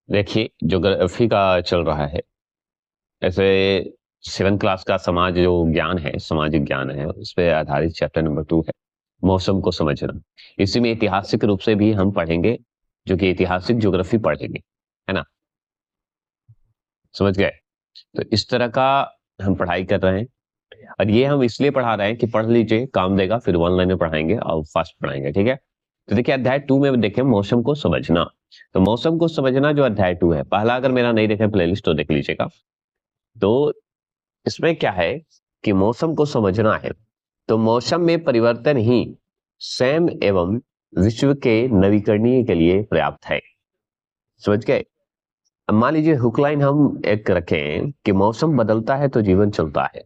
देखिए, ज्योग्राफी का चल रहा है। ऐसे 7th क्लास का समाज जो ज्ञान है, सामाजिक ज्ञान है, उस पे आधारित चैप्टर नंबर 2 है, मौसम को समझना। इसी में ऐतिहासिक रूप से भी हम पढ़ेंगे, जो कि ऐतिहासिक ज्योग्राफी पढ़ेंगे, है ना? समझ गए? तो इस तरह का हम पढ़ाई कर रहे हैं, और ये हम इसलिए पढ़ा रहे हैं कि पढ़ लीजिए, काम देगा, फिर ऑनलाइन में पढ़ाएंगे और फास्ट पढ़ाएंगे, ठीक है? तो देखिए, अध्याय 2 में देखें मौसम को समझना। तो मौसम को समझना जो अध्याय 2 है, पहला अगर मेरा नहीं देखे प्लेलिस्ट तो देख लीजिएगा। तो इसमें क्या है कि मौसम को समझना है, तो मौसम में परिवर्तन ही स्वयं एवं विश्व के नवीकरणीय के लिए पर्याप्त है। समझ गए? अब मान लीजिए हुक लाइन हम एक रखें कि मौसम बदलता है तो जीवन चलता है।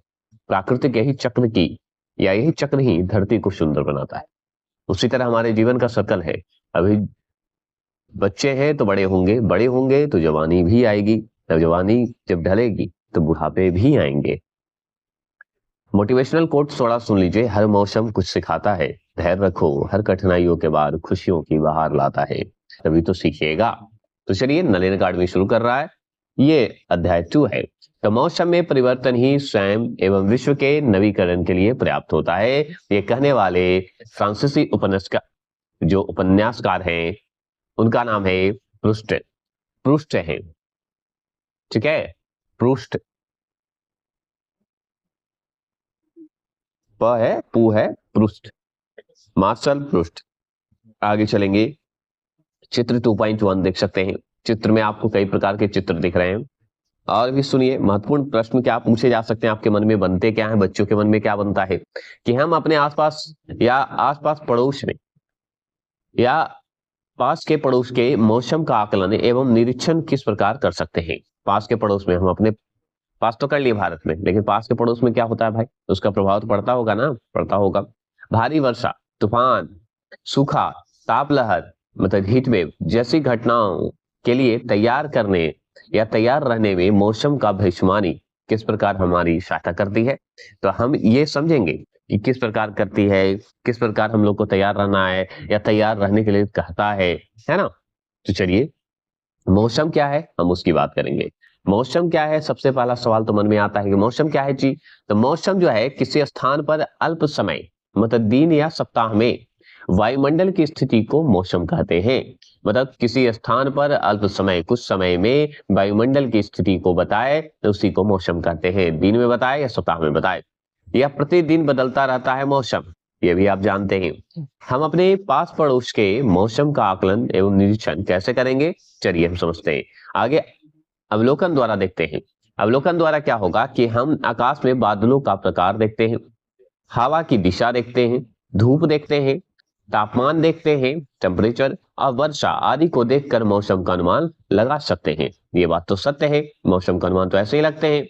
प्राकृतिक यही चक्र की या यही चक्र ही धरती को सुंदर बनाता है। उसी तरह हमारे जीवन का सर्कल है। अभी बच्चे हैं तो बड़े होंगे तो जवानी भी आएगी, तब जवानी जब ढलेगी तो बुढ़ापे भी आएंगे। मोटिवेशनल कोट थोड़ा सुन लीजिए। हर मौसम कुछ सिखाता है, धैर्य रखो, हर कठिनाइयों के बाद खुशियों की बहार लाता है, तभी तो सीखिएगा। तो चलिए, नलिन अकाडमी शुरू कर रहा है। ये अध्याय 2 है। तो मौसम में परिवर्तन ही स्वयं एवं विश्व के नवीकरण के लिए पर्याप्त होता है। ये कहने वाले फ्रांसीसी उपन्यासकार जो उपन्यासकार हैं, उनका नाम है प्रूस्ट। प्रूस्ट है, ठीक है? प्रूस्ट, प है, पू है, प्रूस्ट, मार्शल प्रूस्ट। आगे चलेंगे, चित्र 2.1 देख सकते हैं। चित्र में आपको कई प्रकार के चित्र दिख रहे हैं। और भी सुनिए, महत्वपूर्ण प्रश्न क्या पूछे जा सकते हैं, आपके मन में बनते क्या है, बच्चों के मन में क्या बनता है कि हम अपने आसपास या आसपास पड़ोस में या पास के पड़ोस के मौसम का आकलन एवं निरीक्षण किस प्रकार कर सकते हैं। पास के पड़ोस में हम अपने पास तो कर लिए भारत में, लेकिन पास के पड़ोस में क्या होता है भाई, उसका प्रभाव तो पड़ता होगा ना, पड़ता होगा। भारी वर्षा, तूफान, सूखा, तापलहर, मतलब हीट वेव जैसी घटनाओं के लिए तैयार करने या तैयार रहने में मौसम का भविष्यवाणी किस प्रकार हमारी सहायता करती है। तो हम ये समझेंगे कि किस प्रकार करती है, किस प्रकार हम लोग को तैयार रहना है या तैयार रहने के लिए कहता है ना? तो चलिए, मौसम क्या है हम उसकी बात करेंगे। मौसम क्या है, सबसे पहला सवाल तो मन में आता है कि मौसम क्या है जी। तो मौसम जो है किसी स्थान पर अल्प समय, मतलब दिन या सप्ताह में वायुमंडल की स्थिति को मौसम कहते हैं। मतलब किसी स्थान पर अल्प समय, कुछ समय में वायुमंडल की स्थिति को बताए तो उसी को मौसम कहते हैं। दिन में बताए या सप्ताह में बताए, या प्रतिदिन बदलता रहता है मौसम, ये भी आप जानते हैं। हम अपने पास पड़ोस के मौसम का आकलन एवं निरीक्षण कैसे करेंगे, चलिए हम समझते हैं। आगे अवलोकन द्वारा देखते हैं। अवलोकन द्वारा क्या होगा कि हम आकाश में बादलों का प्रकार देखते हैं, हवा की दिशा देखते हैं, धूप देखते हैं, तापमान देखते हैं, टेम्परेचर और वर्षा आदि को देखकर मौसम का अनुमान लगा सकते हैं। ये बात तो सत्य है, मौसम का अनुमान तो ऐसे ही लगते हैं।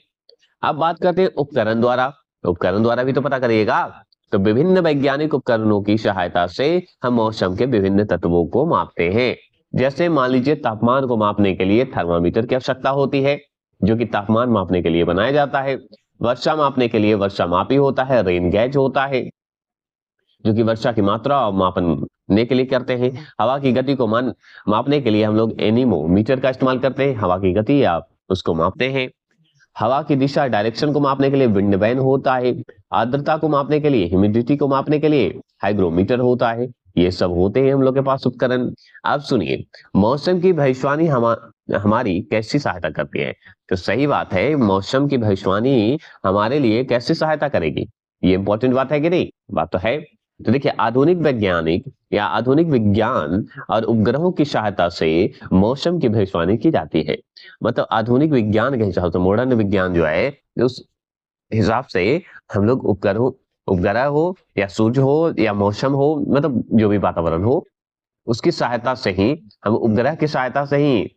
अब बात करते हैं उपकरण द्वारा। उपकरण द्वारा भी तो पता करिएगा। तो विभिन्न वैज्ञानिक उपकरणों की सहायता से हम मौसम के विभिन्न तत्वों को मापते हैं। जैसे मान लीजिए, तापमान को मापने के लिए थर्मामीटर की आवश्यकता होती है, जो कि तापमान मापने के लिए बनाया जाता है। वर्षा मापने के लिए वर्षा मापी होता है, रेन गैज होता है, जो कि वर्षा की मात्रा और मापने के लिए करते हैं। हवा की गति को मापने के लिए हम लोग एनीमोमीटर का इस्तेमाल करते हैं, हवा की गति आप उसको मापते हैं। हवा की दिशा, डायरेक्शन को मापने के लिए विंड वैन होता है। आर्द्रता को मापने के लिए, ह्यूमिडिटी को मापने के लिए हाइग्रोमीटर होता है। ये सब होते हैं हम लोग के पास उपकरण। अब सुनिए, मौसम की भविष्यवाणी हमारी कैसी सहायता करती है। तो सही बात है, मौसम की भविष्यवाणी हमारे लिए कैसे सहायता करेगी, ये इंपॉर्टेंट बात है कि नहीं? बात तो है। तो देखिए, आधुनिक वैज्ञानिक या आधुनिक विज्ञान और उपग्रहों की सहायता से मौसम की भविष्यवाणी की जाती है। मतलब आधुनिक विज्ञान के हिसाब से, मॉडर्न विज्ञान जो है, उस हिसाब से हम लोग उपग्रह हो या सूर्य हो या मौसम हो, मतलब जो भी वातावरण हो, उसकी सहायता से ही, हम उपग्रह की सहायता से ही।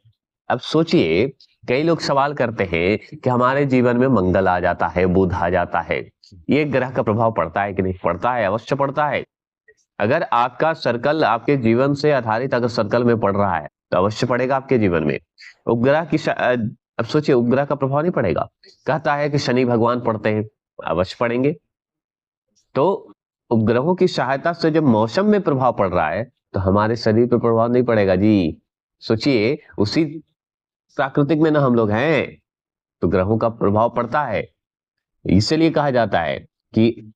अब सोचिए, कई लोग सवाल करते हैं कि हमारे जीवन में मंगल आ जाता है, बुध आ जाता है, ये ग्रह का प्रभाव पड़ता है कि नहीं? पड़ता है, अवश्य पड़ता है। अगर आपका सर्कल आपके जीवन से आधारित अगर सर्कल में पड़ रहा है तो अवश्य पड़ेगा आपके जीवन में। उपग्रह की अब सोचिए, उपग्रह का प्रभाव नहीं पड़ेगा। कहता है कि शनि भगवान पड़ते हैं, अवश्य पड़ेंगे। तो उपग्रहों की सहायता से जब मौसम में प्रभाव पड़ रहा है तो हमारे शरीर पर प्रभाव नहीं पड़ेगा जी। सोचिए, उसी प्राकृतिक में ना हम लोग हैं, तो ग्रहों का प्रभाव पड़ता है। इसलिए कहा जाता है कि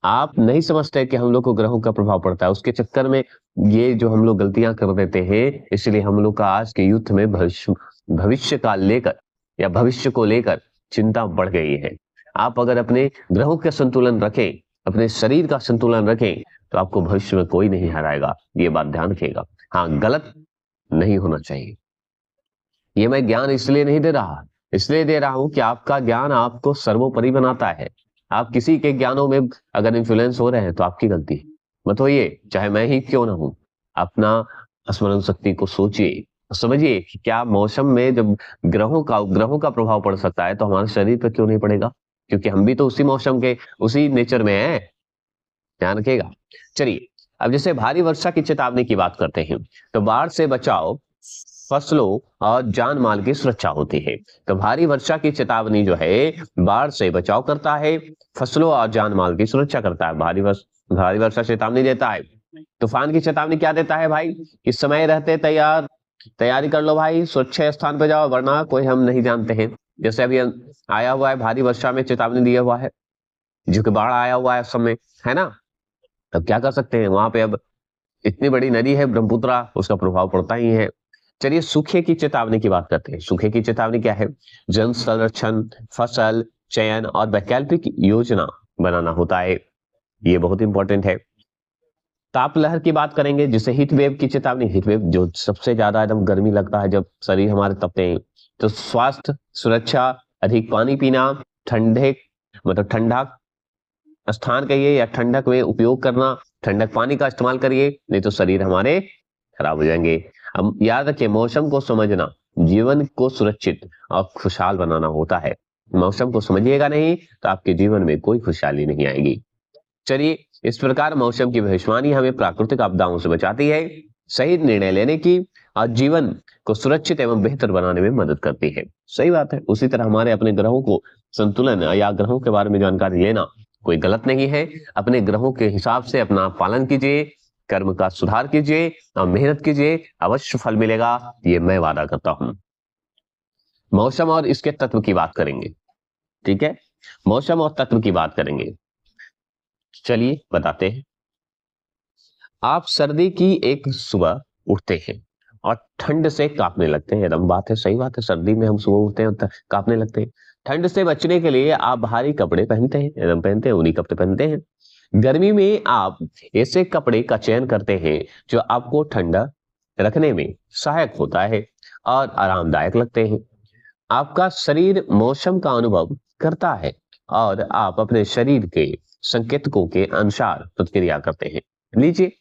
आप नहीं समझते कि हम लोग को ग्रहों का प्रभाव पड़ता है, उसके चक्कर में ये जो हम लोग गलतियां कर देते हैं, इसलिए हम लोग का आज के युद्ध में भविष्य का लेकर या भविष्य को लेकर चिंता बढ़ गई है। आप अगर अपने ग्रहों का संतुलन रखें, अपने शरीर का संतुलन रखें, तो आपको भविष्य में कोई नहीं हराएगा। ये बात ध्यान रखिएगा। हाँ, गलत नहीं होना चाहिए। ये मैं ज्ञान इसलिए नहीं दे रहा, इसलिए दे रहा हूं कि आपका ज्ञान आपको सर्वोपरि बनाता है। आप किसी के ज्ञानों में अगर इन्फ्लुएंस हो रहे हैं तो आपकी गलती है, मत होइए, चाहे मैं ही क्यों ना हूं। अपना स्मरण शक्ति को सोचिए, समझिए कि क्या मौसम में जब ग्रहों का प्रभाव पड़ सकता है, तो हमारे शरीर पर क्यों नहीं पड़ेगा, क्योंकि हम भी तो उसी मौसम के, उसी नेचर में हैं। ध्यान रखिएगा। चलिए, अब जैसे भारी वर्षा की चेतावनी की बात करते हैं, तो बाढ़ से बचाव, फसलों और जान माल की सुरक्षा होती है। तो भारी वर्षा की चेतावनी जो है, बाढ़ से बचाव करता है, फसलों और जान माल की सुरक्षा करता है। भारी वर्षा चेतावनी देता है। तूफान की चेतावनी क्या देता है भाई? इस समय रहते तैयारी कर लो भाई, सुरक्षित स्थान पर जाओ, वरना कोई हम नहीं जानते हैं। जैसे अभी आया हुआ है, भारी वर्षा में चेतावनी दिया हुआ है, जो कि बाढ़ आया हुआ है उस समय, है ना। अब क्या कर सकते हैं, वहां पे अब इतनी बड़ी नदी है ब्रह्मपुत्रा, उसका प्रभाव पड़ता ही है। चलिए, सूखे की चेतावनी की बात करते हैं। सूखे की चेतावनी क्या है? जल संरक्षण, फसल चयन और वैकल्पिक योजना बनाना होता है। ये बहुत इंपॉर्टेंट है। ताप लहर की बात करेंगे, जिसे हीट वेव की चेतावनी, हीट वेव जो सबसे ज्यादा एकदम गर्मी लगता है जब शरीर हमारे तपते हैं। तो स्वास्थ्य सुरक्षा, अधिक पानी पीना, ठंडे मतलब ठंडा स्थान कहिए या ठंडक में उपयोग करना, ठंडक पानी का इस्तेमाल करिए, नहीं तो शरीर हमारे खराब हो जाएंगे। अब याद रखिए, मौसम को समझना जीवन को सुरक्षित और खुशहाल बनाना होता है। मौसम को समझिएगा नहीं तो आपके जीवन में कोई खुशहाली नहीं आएगी। चलिए, इस प्रकार मौसम की भविष्यवाणी हमें प्राकृतिक आपदाओं से बचाती है, सही निर्णय लेने की और जीवन को सुरक्षित एवं बेहतर बनाने में मदद करती है। सही बात है। उसी तरह हमारे अपने ग्रहों को संतुलन या ग्रहों के बारे में जानकारी लेना कोई गलत नहीं है। अपने ग्रहों के हिसाब से अपना पालन कीजिए, कर्म का सुधार कीजिए और मेहनत कीजिए, अवश्य फल मिलेगा, ये मैं वादा करता हूं। मौसम और इसके तत्व की बात करेंगे। ठीक है, मौसम और तत्व की बात करेंगे। चलिए बताते हैं। आप सर्दी की एक सुबह उठते हैं और ठंड से कांपने लगते हैं। एकदम बात है, सही बात है। सर्दी में हम सुबह उठते हैं और कांपने लगते हैं। ठंड से बचने के लिए आप भारी कपड़े पहनते हैं, एकदम पहनते हैं, ऊनी कपड़े पहनते हैं। गर्मी में आप ऐसे कपड़े का चयन करते हैं जो आपको ठंडा रखने में सहायक होता है और आरामदायक लगते हैं। आपका शरीर मौसम का अनुभव करता है और आप अपने शरीर के संकेतकों के अनुसार प्रतिक्रिया करते हैं। लीजिए,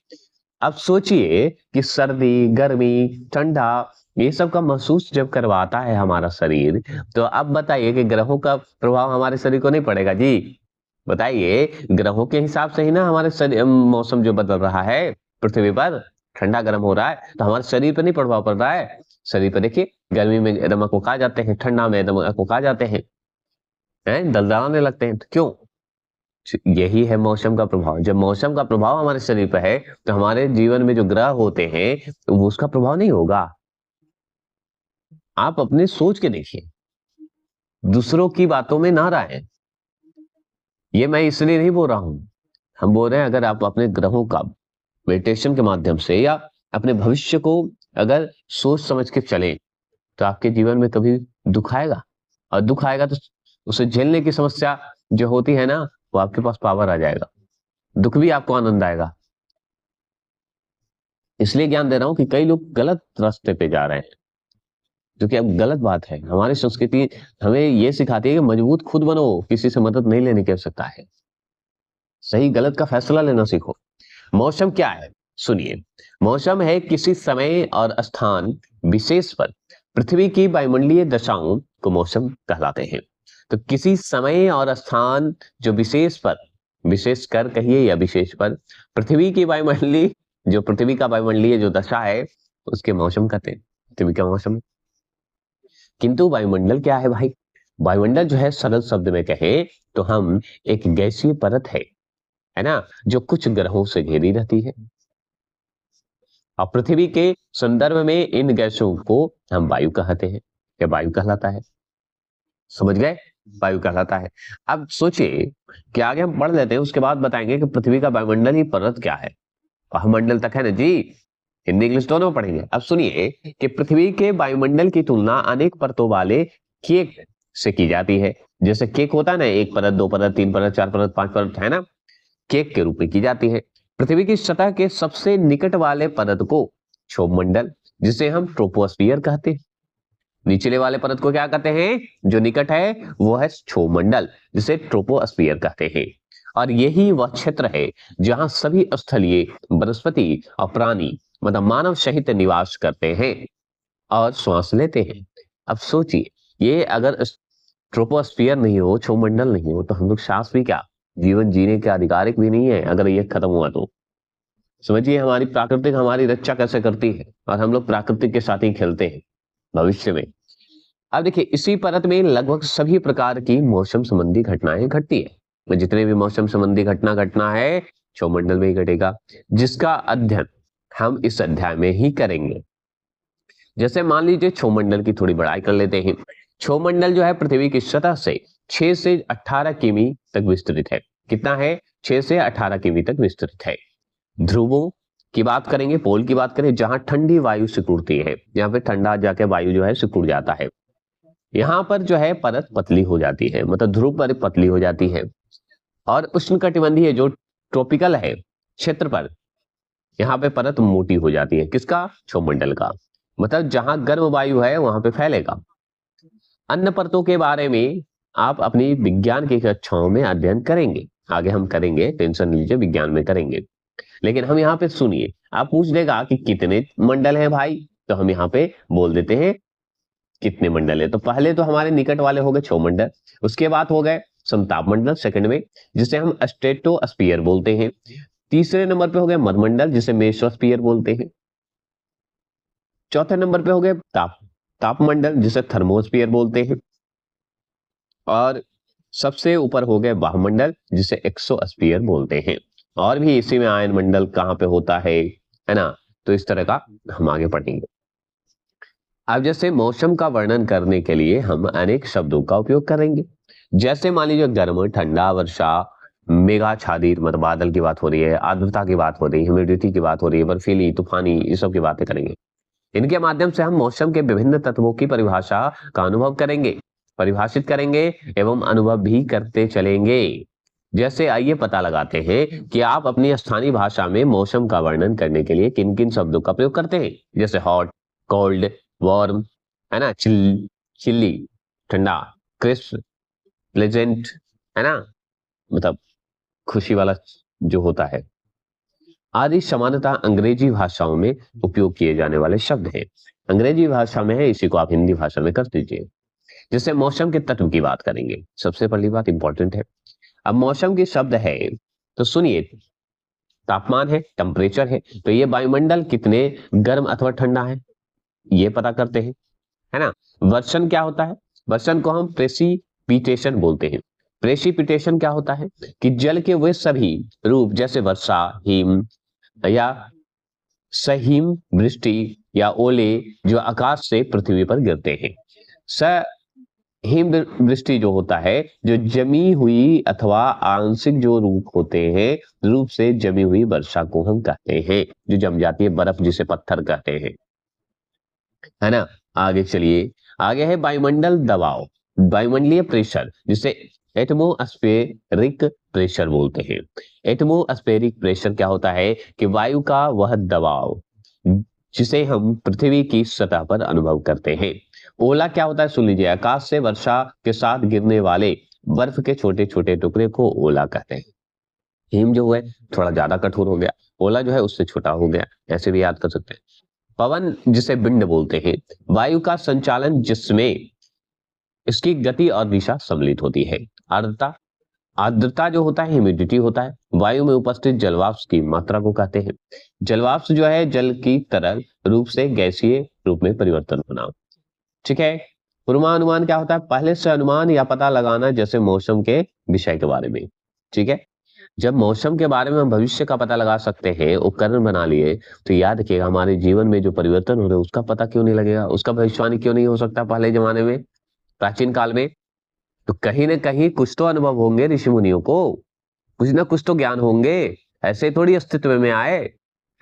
अब सोचिए कि सर्दी, गर्मी, ठंडा, ये सब का महसूस जब करवाता है हमारा शरीर, तो अब बताइए कि ग्रहों का प्रभाव हमारे शरीर को नहीं पड़ेगा जी? बताइए, ग्रहों के हिसाब से ही ना हमारे शरीर मौसम जो बदल रहा है पृथ्वी पर, ठंडा गर्म हो रहा है, तो हमारे शरीर पर नहीं प्रभाव पड़ रहा है? शरीर पर देखिए, गर्मी में एकदम अकोका जाते हैं, ठंडा में एकदम अकोका जाते हैं, दलदलाने लगते हैं। तो क्यों? यही है मौसम का प्रभाव। जब मौसम का प्रभाव हमारे शरीर पर है, तो हमारे जीवन में जो ग्रह होते हैं तो वो उसका प्रभाव नहीं होगा। आप अपने सोच के देखिए, दूसरों की बातों में ना रहें। ये मैं इसलिए नहीं बोल रहा हूं, हम बोल रहे हैं अगर आप अपने ग्रहों का मेडिटेशन के माध्यम से या अपने भविष्य को अगर सोच समझ के चलें, तो आपके जीवन में कभी दुख आएगा, और दुख आएगा तो उसे झेलने की समस्या जो होती है ना, वो आपके पास पावर आ जाएगा। दुख भी आपको आनंद आएगा। इसलिए ज्ञान दे रहा हूं कि कई लोग गलत रास्ते पे जा रहे हैं, जो कि अब गलत बात है। हमारी संस्कृति हमें ये सिखाती है कि मजबूत खुद बनो, किसी से मदद नहीं लेने की आवश्यकता है। सही गलत का फैसला लेना सीखो। मौसम क्या है? सुनिए, मौसम है किसी समय और स्थान विशेष पर पृथ्वी की वायुमंडलीय दशाओं को मौसम कहलाते हैं। तो किसी समय और स्थान जो विशेष कर कहिए या विशेष पर पृथ्वी की वायुमंडलीय, जो पृथ्वी का वायुमंडलीय जो दशा है, उसके मौसम कहते हैं, पृथ्वी का मौसम। किंतु वायुमंडल क्या है भाई? वायुमंडल जो है, सरल शब्द में कहे तो हम एक गैसीय परत है ना, जो कुछ ग्रहों से घेरी रहती है। और पृथ्वी के संदर्भ में इन गैसों को हम वायु कहते हैं। यह वायु कहलाता है। समझ गए, वायु कहलाता है। अब सोचिए कि आगे हम पढ़ लेते हैं, उसके बाद बताएंगे कि पृथ्वी का वायुमंडलीय परत क्या है। वायुमंडल तक है ना जी, हिंदी इंग्लिश दोनों पढ़ेंगे। अब सुनिए कि पृथ्वी के वायुमंडल की तुलना अनेक परतों वाले केक से की जाती है। जैसे केक होता है ना, 1 परत 2 परत 3 परत 4 परत 5 परत, है ना, केक के रूप में की जाती है। पृथ्वी की सतह के सबसे निकट वाले परत को क्षोभमंडल, जिसे हम ट्रोपोस्फियर कहते हैं। निचले वाले परत को क्या कहते हैं, जो निकट है वो है क्षोभमंडल, जिसे ट्रोपोस्फियर कहते हैं। और यही वह क्षेत्र है जहां सभी स्थलीय वनस्पति और प्राणी मतलब मानव सहित निवास करते हैं और श्वास लेते हैं। अब सोचिए, ये अगर ट्रोपोस्फियर नहीं हो, क्षोभमंडल नहीं हो, तो हम लोग सांस भी क्या, जीवन जीने के अधिकारिक भी नहीं है अगर ये खत्म हुआ तो। समझिए हमारी प्राकृतिक हमारी रक्षा कैसे करती है, और हम लोग प्राकृतिक के साथ ही खेलते हैं भविष्य में। अब देखिए, इसी परत में लगभग सभी प्रकार की मौसम संबंधी घटनाएं घटती है। तो जितने भी मौसम संबंधी घटना है क्षोभमंडल में ही घटेगा, जिसका अध्ययन हम इस अध्याय में ही करेंगे। जैसे मान लीजिए क्षोभमंडल की थोड़ी बड़ाई कर लेते हैं। क्षोभमंडल जो है पृथ्वी की सतह से 6 से 18 किमी तक विस्तृत है। कितना है, 6 से 18 किमी तक विस्तृत है। ध्रुवों की बात करेंगे, पोल की बात करें, जहां ठंडी वायु सिकुड़ती है, यहाँ पे ठंडा जाके वायु जो है सिकुड़ जाता है, यहाँ पर जो है परत पतली हो जाती है, मतलब ध्रुव पर पतली हो जाती है। और उष्णकटिबंधीय जो ट्रॉपिकल है क्षेत्र पर, यहाँ पे परत मोटी हो जाती है। किसका, क्षोभमंडल का, मतलब जहां गर्म वायु है वहां पे फैलेगा। अन्य परतों के बारे में आप अपनी विज्ञान की कक्षाओं में अध्ययन करेंगे, आगे हम करेंगे, टेंशन लीजिए, विज्ञान में करेंगे। लेकिन हम यहाँ पे सुनिए, आप पूछ देगा कि कितने मंडल हैं भाई, तो हम यहाँ पे बोल देते हैं कितने मंडल है। तो पहले तो हमारे निकट वाले हो गए क्षोभमंडल, उसके बाद हो गए समताप मंडल सेकंड में, जिसे हम स्ट्रेटोस्फियर बोलते हैं। तीसरे नंबर पे हो गए मधुमंडल, जिसे मेसोस्फियर बोलते हैं। चौथे नंबर पे हो गए तापमंडल, जिसे थर्मोस्फियर बोलते हैं। और सबसे ऊपर हो गए वायुमंडल, जिसे एक्सोस्फियर बोलते हैं। और भी इसी में आयन मंडल कहाँ पे होता है ना, तो इस तरह का हम आगे पढ़ेंगे। अब जैसे मौसम का वर्णन करने के लिए हम अनेक शब्दों का उपयोग करेंगे। जैसे मान लीजिए गर्म, ठंडा, वर्षा, मेघाच्छादित, मतलब बादल की बात हो रही है, आर्द्रता की बात हो रही है, ह्यूमिडिटी की बात हो रही है, बर्फीली, तूफानी, ये सब की बातें करेंगे। इनके माध्यम से हम मौसम के विभिन्न तत्वों की परिभाषा का अनुभव करेंगे, परिभाषित करेंगे एवं अनुभव भी करते चलेंगे। जैसे आइए पता लगाते हैं कि आप अपनी स्थानीय भाषा में मौसम का वर्णन करने के लिए किन किन शब्दों का प्रयोग करते हैं। जैसे हॉट, कोल्ड, वार्म, है ना, चिल्ली, ठंडा, क्रिस्प, प्लेजेंट, है ना, मतलब खुशी वाला जो होता है, आदि सामान्यतः अंग्रेजी भाषाओं में उपयोग किए जाने वाले शब्द हैं। अंग्रेजी भाषा में है, इसी को आप हिंदी भाषा में कर दीजिए। जैसे मौसम के तत्व की बात करेंगे, सबसे पहली बात इंपॉर्टेंट है। अब मौसम के शब्द है तो सुनिए, तापमान है, टेम्परेचर है, तो ये वायुमंडल कितने गर्म अथवा ठंडा है ये पता करते हैं, है ना। वर्षण क्या होता है, वर्षण को हम प्रेसिपिटेशन बोलते हैं। प्रेसिपिटेशन क्या होता है कि जल के वे सभी रूप, जैसे वर्षा, हिम या सहिम वृष्टि या ओले, जो आकाश से पृथ्वी पर गिरते हैं। हिम वृष्टि जो होता है, जो जमी हुई अथवा आंशिक जो रूप होते हैं, रूप से जमी हुई वर्षा को हम कहते हैं, जो जम जाती है, बर्फ जिसे पत्थर कहते हैं, है ना। आगे चलिए, आगे है वायुमंडल दबाव, वायुमंडलीय प्रेशर, जिसे एटमोस्फेरिक प्रेशर बोलते हैं। एटमोस्फेरिक प्रेशर क्या होता है कि वायु का वह दबाव जिसे हम पृथ्वी की सतह पर अनुभव करते हैं। ओला क्या होता है, सुन लीजिए, आकाश से वर्षा के साथ गिरने वाले बर्फ के छोटे छोटे टुकड़े को ओला कहते हैं। हिम जो है थोड़ा ज्यादा कठोर हो गया, ओला जो है उससे छोटा हो गया, ऐसे भी याद कर सकते हैं। पवन जिसे विंड बोलते हैं, वायु का संचालन जिसमें इसकी गति और दिशा सम्मिलित होती है। आर्द्रता, आर्द्रता जो होता है ह्यूमिडिटी होता है, वायु में उपस्थित जलवाष्प की मात्रा को कहते हैं। जलवाष्प जो है जल की तरल रूप से गैसीय रूप में परिवर्तन होना, ठीक है। पूर्वानुमान क्या होता है, पहले से अनुमान या पता लगाना, जैसे मौसम के विषय के बारे में, ठीक है। जब मौसम के बारे में हम भविष्य का पता लगा सकते हैं, उपकरण बना लिए, तो याद रखिएगा हमारे जीवन में जो परिवर्तन हो रहे हैं उसका पता क्यों नहीं लगेगा, उसका भविष्यवाणी क्यों नहीं हो सकता पहले जमाने में, प्राचीन काल में। तो कहीं ना कहीं कुछ तो अनुभव होंगे ऋषि मुनियों को, कुछ ना कुछ तो ज्ञान होंगे, ऐसे थोड़ी अस्तित्व में आए,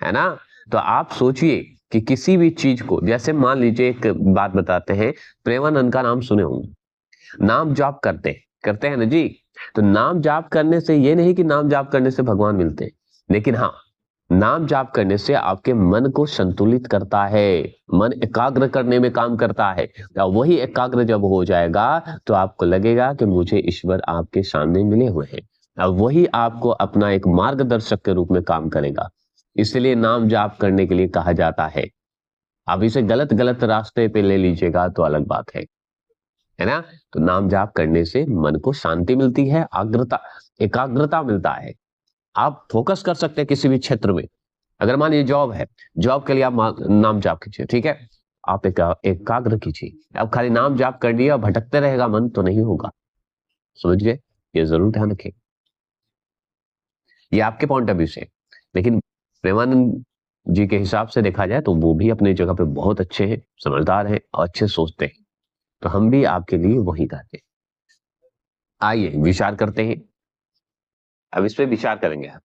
है ना। तो आप सोचिए कि किसी भी चीज को, जैसे मान लीजिए एक बात बताते हैं, प्रेमानंद का नाम सुने होंगे, नाम जाप करते हैं ना जी। तो नाम जाप करने से ये नहीं कि नाम जाप करने से भगवान मिलते हैं, लेकिन हाँ, नाम जाप करने से आपके मन को संतुलित करता है, मन एकाग्र करने में काम करता है। और वही एकाग्र जब हो जाएगा तो आपको लगेगा कि मुझे ईश्वर आपके सामने मिले हुए हैं, और वही आपको अपना एक मार्गदर्शक के रूप में काम करेगा। इसलिए नाम जाप करने के लिए कहा जाता है। आप इसे गलत गलत रास्ते पे ले लीजिएगा तो अलग बात है ना। तो नाम जाप करने से मन को शांति मिलती है, आग्रता एकाग्रता मिलता है। आप फोकस कर सकते हैं किसी भी क्षेत्र में। अगर मान लीजिए जॉब है, जॉब के लिए आप नाम जाप कीजिए, ठीक है। आप एकाग्र कीजिए। अब खाली नाम जाप कर दिया, भटकते रहेगा मन, तो नहीं होगा। समझ गए? ये जरूर ध्यान रखें। ये आपके पॉइंट ऑफ व्यू से, लेकिन प्रेमानंद जी के हिसाब से देखा जाए तो वो भी अपनी जगह पे बहुत अच्छे हैं, समझदार हैं और अच्छे सोचते हैं। तो हम भी आपके लिए वही कहते हैं। आइए विचार करते हैं। अब इस पे विचार करेंगे हम।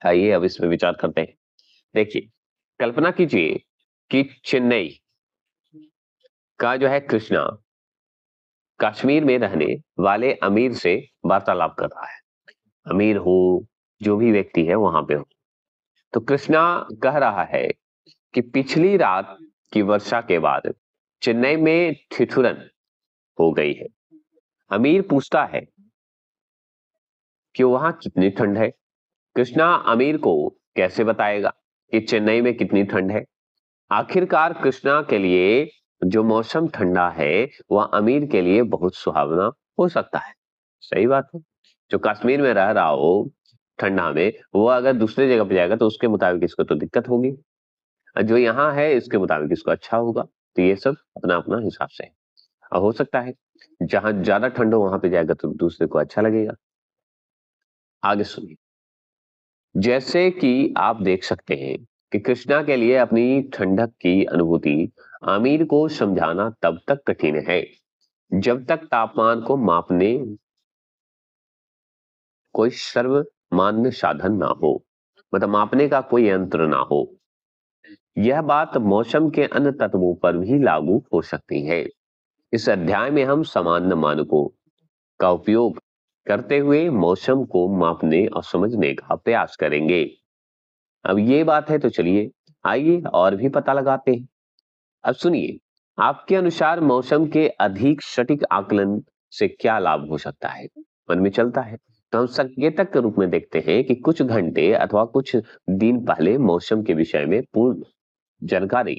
आइए अब इस पे विचार करते हैं। देखिए, कल्पना कीजिए कि चेन्नई का जो है कृष्णा कश्मीर में रहने वाले अमीर से वार्तालाप कर रहा है। अमीर हो, जो भी व्यक्ति है वहां पे हो। तो कृष्णा कह रहा है कि पिछली रात की वर्षा के बाद चेन्नई में ठिठुरन हो गई है। अमीर पूछता है कि वहां कितनी ठंड है। कृष्णा अमीर को कैसे बताएगा कि चेन्नई में कितनी ठंड है। आखिरकार कृष्णा के लिए जो मौसम ठंडा है वह अमीर के लिए बहुत सुहावना हो सकता है। सही बात है। जो कश्मीर में रह रहा हो ठंडा में, वो अगर दूसरी जगह पे जाएगा तो उसके मुताबिक इसको तो दिक्कत होगी, और जो यहाँ है इसके मुताबिक इसको अच्छा होगा। तो ये सब अपना अपना हिसाब से है। और हो सकता है जहां ज्यादा ठंड हो वहां पे जाएगा तो दूसरे को अच्छा लगेगा। आगे सुनिए। जैसे कि आप देख सकते हैं कि कृष्णा के लिए अपनी ठंडक की अनुभूति आमिर को समझाना तब तक कठिन है जब तक तापमान को मापने कोई सर्वमान्य साधन ना हो, मतलब मापने का कोई यंत्र ना हो। यह बात मौसम के अन्य तत्वों पर भी लागू हो सकती है। इस अध्याय में हम सामान्य मानकों का उपयोग करते हुए मौसम को मापने और समझने का प्रयास करेंगे। अब ये बात है तो चलिए आइए और भी पता लगाते हैं। अब सुनिए, आपके अनुसार मौसम के अधिक सटीक आकलन से क्या लाभ हो सकता है? मन में चलता है। तो हम संकेतक के रूप में देखते हैं कि कुछ घंटे अथवा कुछ दिन पहले मौसम के विषय में जानकारी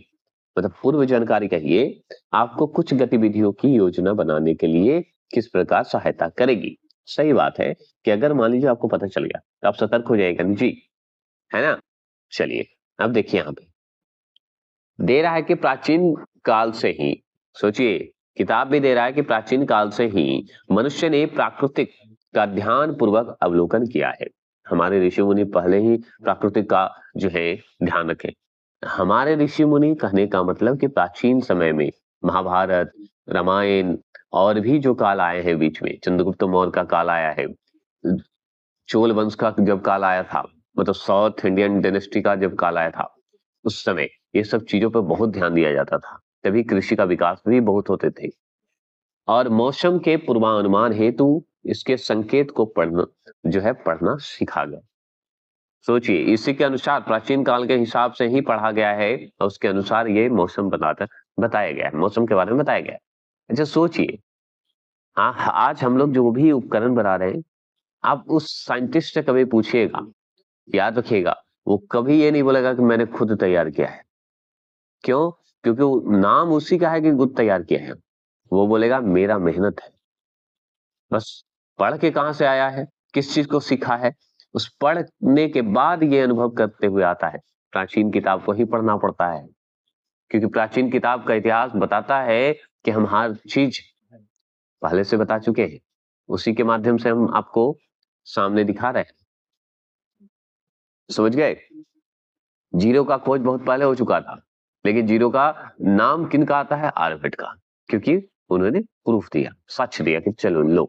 पूर्व जानकारी कहिए, आपको कुछ गतिविधियों की योजना बनाने के लिए किस प्रकार सहायता करेगी। सही बात है कि अगर मान लीजिए आपको पता चल गया तो आप सतर्क हो जाएगा जी, है ना। चलिए अब देखिए, यहाँ पे दे रहा है कि प्राचीन काल से ही, सोचिए, किताब भी दे रहा है कि प्राचीन काल से ही मनुष्य ने प्राकृतिक का ध्यान पूर्वक अवलोकन किया है। हमारे ऋषि मुनि पहले ही प्राकृतिक का जो है ध्यान रखे। हमारे ऋषि मुनि कहने का मतलब कि प्राचीन समय में महाभारत, रामायण और भी जो काल आए हैं बीच में, चंद्रगुप्त मौर्य का काल आया है, चोल वंश का जब काल आया था, मतलब साउथ इंडियन डायनेस्टी का जब काल आया था, उस समय ये सब चीजों पर बहुत ध्यान दिया जाता था। तभी कृषि का विकास भी बहुत होते थे। और मौसम के पूर्वानुमान हेतु इसके संकेत को पढ़ना सिखा गया। सोचिए, इसी के अनुसार प्राचीन काल के हिसाब से ही पढ़ा गया है और उसके अनुसार ये मौसम बताया गया है, मौसम के बारे में बताया गया है। अच्छा सोचिए, आज हम लोग जो भी उपकरण बना रहे हैं, आप उस साइंटिस्ट से कभी पूछिएगा, याद रखिएगा, वो कभी ये नहीं बोलेगा कि मैंने खुद तैयार किया है। क्यों? क्योंकि वो नाम उसी का है कि खुद तैयार किया है। वो बोलेगा मेरा मेहनत है। बस पढ़ के कहाँ से आया है, किस चीज को सीखा है, उस पढ़ने के बाद ये अनुभव करते हुए आता है। प्राचीन किताब को ही पढ़ना पड़ता है, क्योंकि प्राचीन किताब का इतिहास बताता है कि हम हर चीज पहले से बता चुके हैं। उसी के माध्यम से हम आपको सामने दिखा रहे हैं, समझ गए। जीरो का खोज बहुत पहले हो चुका था, लेकिन जीरो का नाम किन का आता है? आर्यभट्ट का, क्योंकि उन्होंने प्रूफ दिया, साक्ष्य दिया कि चलो लो,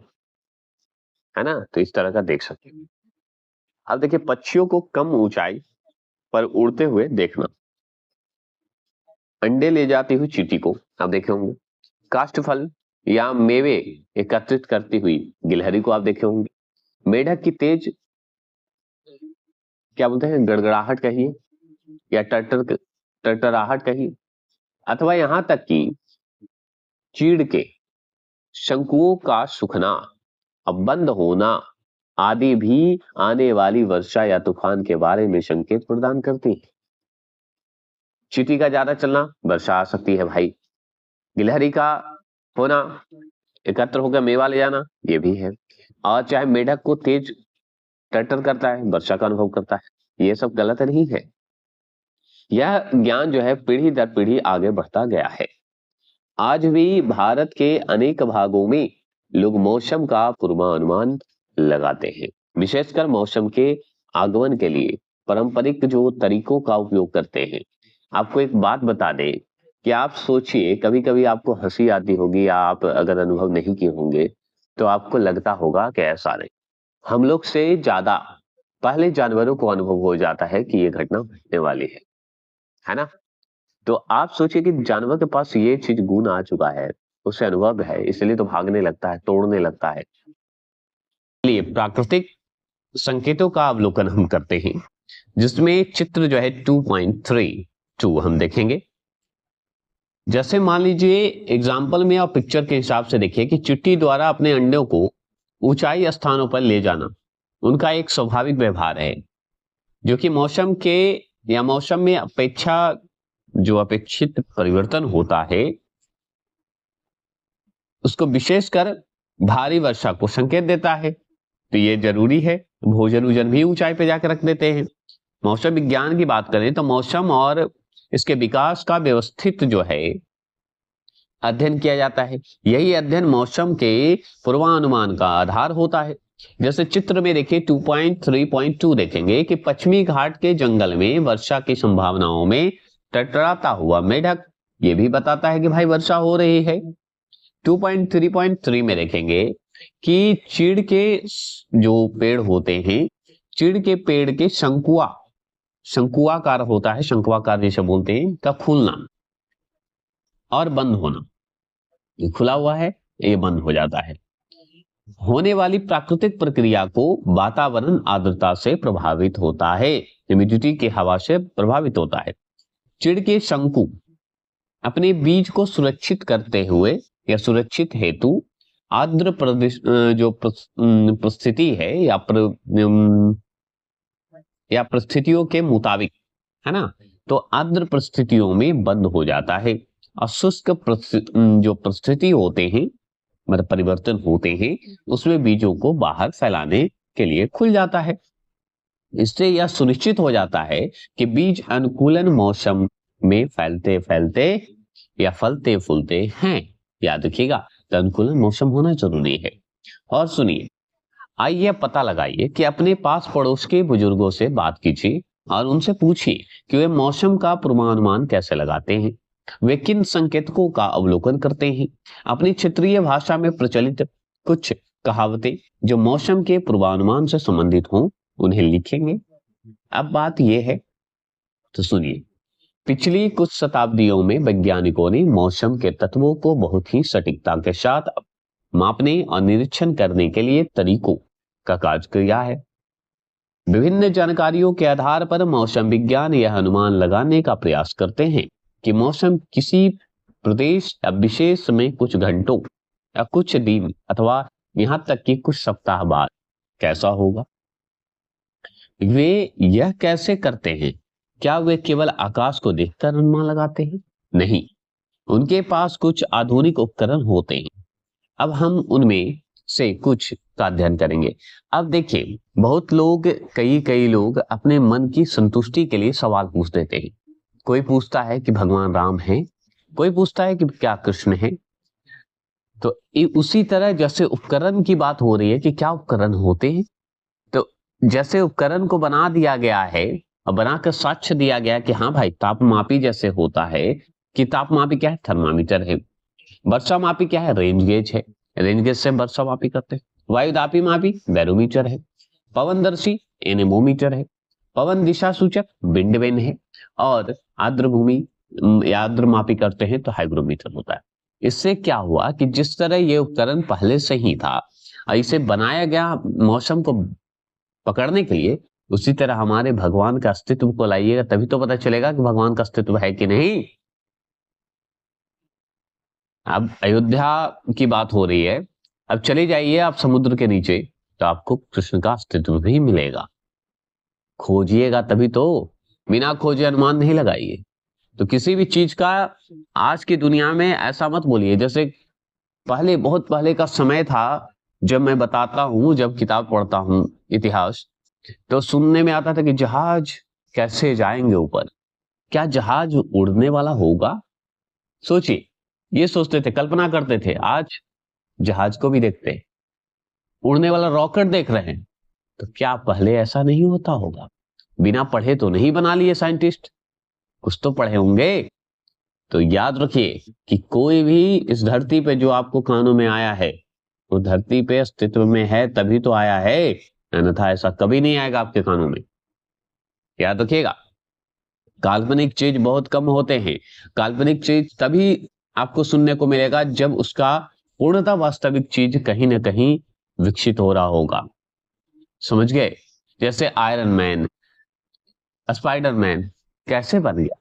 है ना। तो इस तरह का देख सकते हैं। अब देखिए, पक्षियों को कम ऊंचाई पर उड़ते हुए देखना। अंडे ले जाती हुई चींटी को आप देखे होंगे, काष्ठफल या मेवे एकत्रित करती हुई गिलहरी को आप देखे होंगे, मेढक की तेज क्या बोलते हैं गड़गड़ाहट कहिए या टरटराहट कहिए, अथवा यहां तक कि चीड़ के शंकुओं का सूखना, अब बंद होना आदि भी आने वाली वर्षा या तूफान के बारे में संकेत प्रदान करती है। चींटी का ज्यादा चलना, वर्षा आ सकती है भाई। गिलहरी का होना, एकत्र होकर मेवा ले जाना, ये भी है। और चाहे मेढक को तेज टर्टर करता है, वर्षा का अनुभव करता है, ये सब गलत नहीं है। यह ज्ञान जो है पीढ़ी दर पीढ़ी आगे बढ़ता गया है। आज भी भारत के अनेक भागों में लोग मौसम का पूर्वानुमान लगाते हैं, विशेषकर मौसम के आगमन के लिए पारंपरिक जो तरीकों का उपयोग करते हैं। आपको एक बात बता दें कि आप सोचिए, कभी कभी आपको हंसी आती होगी या आप अगर अनुभव नहीं किए होंगे तो आपको लगता होगा कि ऐसा नहीं, हम लोग से ज्यादा पहले जानवरों को अनुभव हो जाता है कि ये घटना घटने वाली है ना। तो आप सोचिए कि जानवर के पास ये चीज गुण आ चुका है, उसे अनुभव है, इसलिए तो भागने लगता है, तोड़ने लगता है। इसलिए प्राकृतिक संकेतों का अवलोकन हम करते हैं, जिसमें चित्र जो है 2.32 हम देखेंगे। जैसे मान लीजिए एग्जाम्पल में आप पिक्चर के हिसाब से देखिए कि चिट्टी द्वारा अपने अंडों को ऊंचाई स्थानों पर ले जाना उनका एक स्वाभाविक व्यवहार है, जो कि मौसम के या मौसम में जो अपेक्षित परिवर्तन होता है उसको विशेषकर भारी वर्षा को संकेत देता है। तो ये जरूरी है, भोजन वोजन भी ऊंचाई पे जाकर रख देते हैं। मौसम विज्ञान की बात करें तो मौसम और इसके विकास का व्यवस्थित जो है अध्ययन किया जाता है। यही अध्ययन मौसम के पूर्वानुमान का आधार होता है। जैसे चित्र में देखिए 2.3.2 देखेंगे कि पश्चिमी घाट के जंगल में वर्षा की संभावनाओं में टटराता हुआ मेढक ये भी बताता है कि भाई वर्षा हो रही है। 2.3.3 में देखेंगे कि चीड़ के जो पेड़ होते हैं, चीड़ के पेड़ के शंकुआकार होता है, शंकुआकार जिसे बोलते हैं, का खुलना और बंद होना। ये खुला हुआ है, ये बंद हो जाता है। होने वाली प्राकृतिक प्रक्रिया को वातावरण आर्द्रता से प्रभावित होता है, ह्यूमिडिटी की हवा से प्रभावित होता है। चिड़ के शंकु अपने बीज को सुरक्षित करते हुए या सुरक्षित हेतु आर्द्र प्रदेश जो परिस्थिति है या परिस्थितियों के मुताबिक, है ना, तो आर्द्र परिस्थितियों में बंद हो जाता है। और शुष्क जो परिस्थिति होते हैं, मतलब परिवर्तन होते हैं, उसमें बीजों को बाहर फैलाने के लिए खुल जाता है। इससे यह सुनिश्चित हो जाता है कि बीज अनुकूलन मौसम में फैलते फैलते या फलते फूलते हैं। याद रखिएगा, अनुकूलन मौसम होना जरूरी है। और सुनिए, आइए पता लगाइए कि अपने पास पड़ोस के बुजुर्गों से बात कीजिए और उनसे पूछिए कि वे मौसम का पूर्वानुमान कैसे लगाते हैं, वे किन संकेतकों का अवलोकन करते हैं। अपनी क्षेत्रीय भाषा में प्रचलित कुछ कहावतें जो मौसम के पूर्वानुमान से संबंधित हों उन्हें लिखेंगे। अब बात यह है, तो सुनिए, पिछली कुछ शताब्दियों में वैज्ञानिकों ने मौसम के तत्वों को बहुत ही सटीकता के साथ मापने और निरीक्षण करने के लिए तरीकों का कार्य किया है। विभिन्न जानकारियों के आधार पर मौसम विज्ञान यह अनुमान लगाने का प्रयास करते हैं कि मौसम किसी प्रदेश या विशेष में कुछ घंटों या कुछ दिन अथवा यहां तक कि कुछ सप्ताह बाद कैसा होगा। वे यह कैसे करते हैं? क्या वे केवल आकाश को देखकर अनुमान लगाते हैं? नहीं, उनके पास कुछ आधुनिक उपकरण होते हैं। अब हम उनमें से कुछ का अध्ययन करेंगे। अब देखिए, बहुत लोग कई लोग अपने मन की संतुष्टि के लिए सवाल पूछ देते हैं। कोई पूछता है कि भगवान राम हैं, कोई पूछता है कि क्या कृष्ण है। तो उसी तरह जैसे उपकरण की बात हो रही है कि क्या उपकरण होते हैं, जैसे उपकरण को बना दिया गया है और बनाकर साक्ष्य दिया गया कि हाँ भाई तापमापी जैसे होता है कि तापमापी क्या है, थर्मामीटर है। वर्षा मापी क्या है, रेंज गेज है, रेंज गेज से वर्षा मापी करते हैं। वायुदापी मापी बैरोमीटर है। पवनदर्शी एनेमोमीटर है। पवन दिशा सूचक विंड वेन है। और आर्द्र भूमि या आर्द्र मापी करते हैं तो हाइग्रोमीटर होता है। इससे क्या हुआ कि जिस तरह ये उपकरण पहले से ही था, इसे बनाया गया मौसम को पकड़ने के लिए, उसी तरह हमारे भगवान का अस्तित्व को लाइएगा तभी तो पता चलेगा कि भगवान का अस्तित्व है कि नहीं। अब अयोध्या की बात हो रही है, अब चले जाइए आप समुद्र के नीचे तो आपको कृष्ण का अस्तित्व भी मिलेगा। खोजिएगा तभी तो, बिना खोजे अनुमान नहीं लगाइए। तो किसी भी चीज का आज की दुनिया में ऐसा मत बोलिए। जैसे पहले, बहुत पहले का समय था, जब मैं बताता हूं, जब किताब पढ़ता हूं इतिहास, तो सुनने में आता था कि जहाज कैसे जाएंगे ऊपर, क्या जहाज उड़ने वाला होगा? सोचिए, ये सोचते थे, कल्पना करते थे। आज जहाज को भी देखते हैं, उड़ने वाला रॉकेट देख रहे हैं। तो क्या पहले ऐसा नहीं होता होगा? बिना पढ़े तो नहीं बना लिए साइंटिस्ट, कुछ तो पढ़े होंगे। तो याद रखिए कि कोई भी इस धरती पे जो आपको कानों में आया है, वो धरती पे अस्तित्व में है तभी तो आया है, अन्यथा ऐसा कभी नहीं आएगा आपके कानों में। याद रखिएगा, काल्पनिक चीज बहुत कम होते हैं। काल्पनिक चीज तभी आपको सुनने को मिलेगा जब उसका पूर्णतः वास्तविक चीज कहीं ना कहीं विकसित हो रहा होगा। समझ गए? जैसे आयरन मैन, स्पाइडरमैन कैसे बन गया?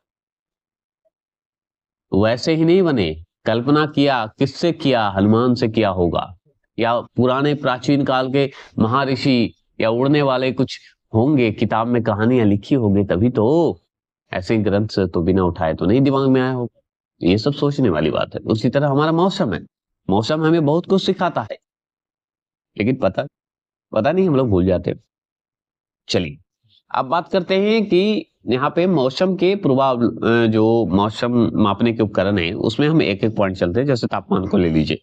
वैसे ही नहीं बने, कल्पना किया, किससे किया? हनुमान से किया होगा, या पुराने प्राचीन काल के महर्षि या उड़ने वाले कुछ होंगे, किताब में कहानियां लिखी होंगी तभी तो। ऐसे ग्रंथ से तो बिना उठाए तो नहीं दिमाग में आया होगा। ये सब सोचने वाली बात है। उसी तरह हमारा मौसम है, मौसम हमें बहुत कुछ सिखाता है, लेकिन पता पता नहीं, हम लोग भूल जाते हैं। चलिए अब बात करते हैं कि यहाँ पे मौसम के जो मौसम मापने के उपकरण है उसमें हम एक एक पॉइंट चलते हैं। जैसे तापमान को ले लीजिए।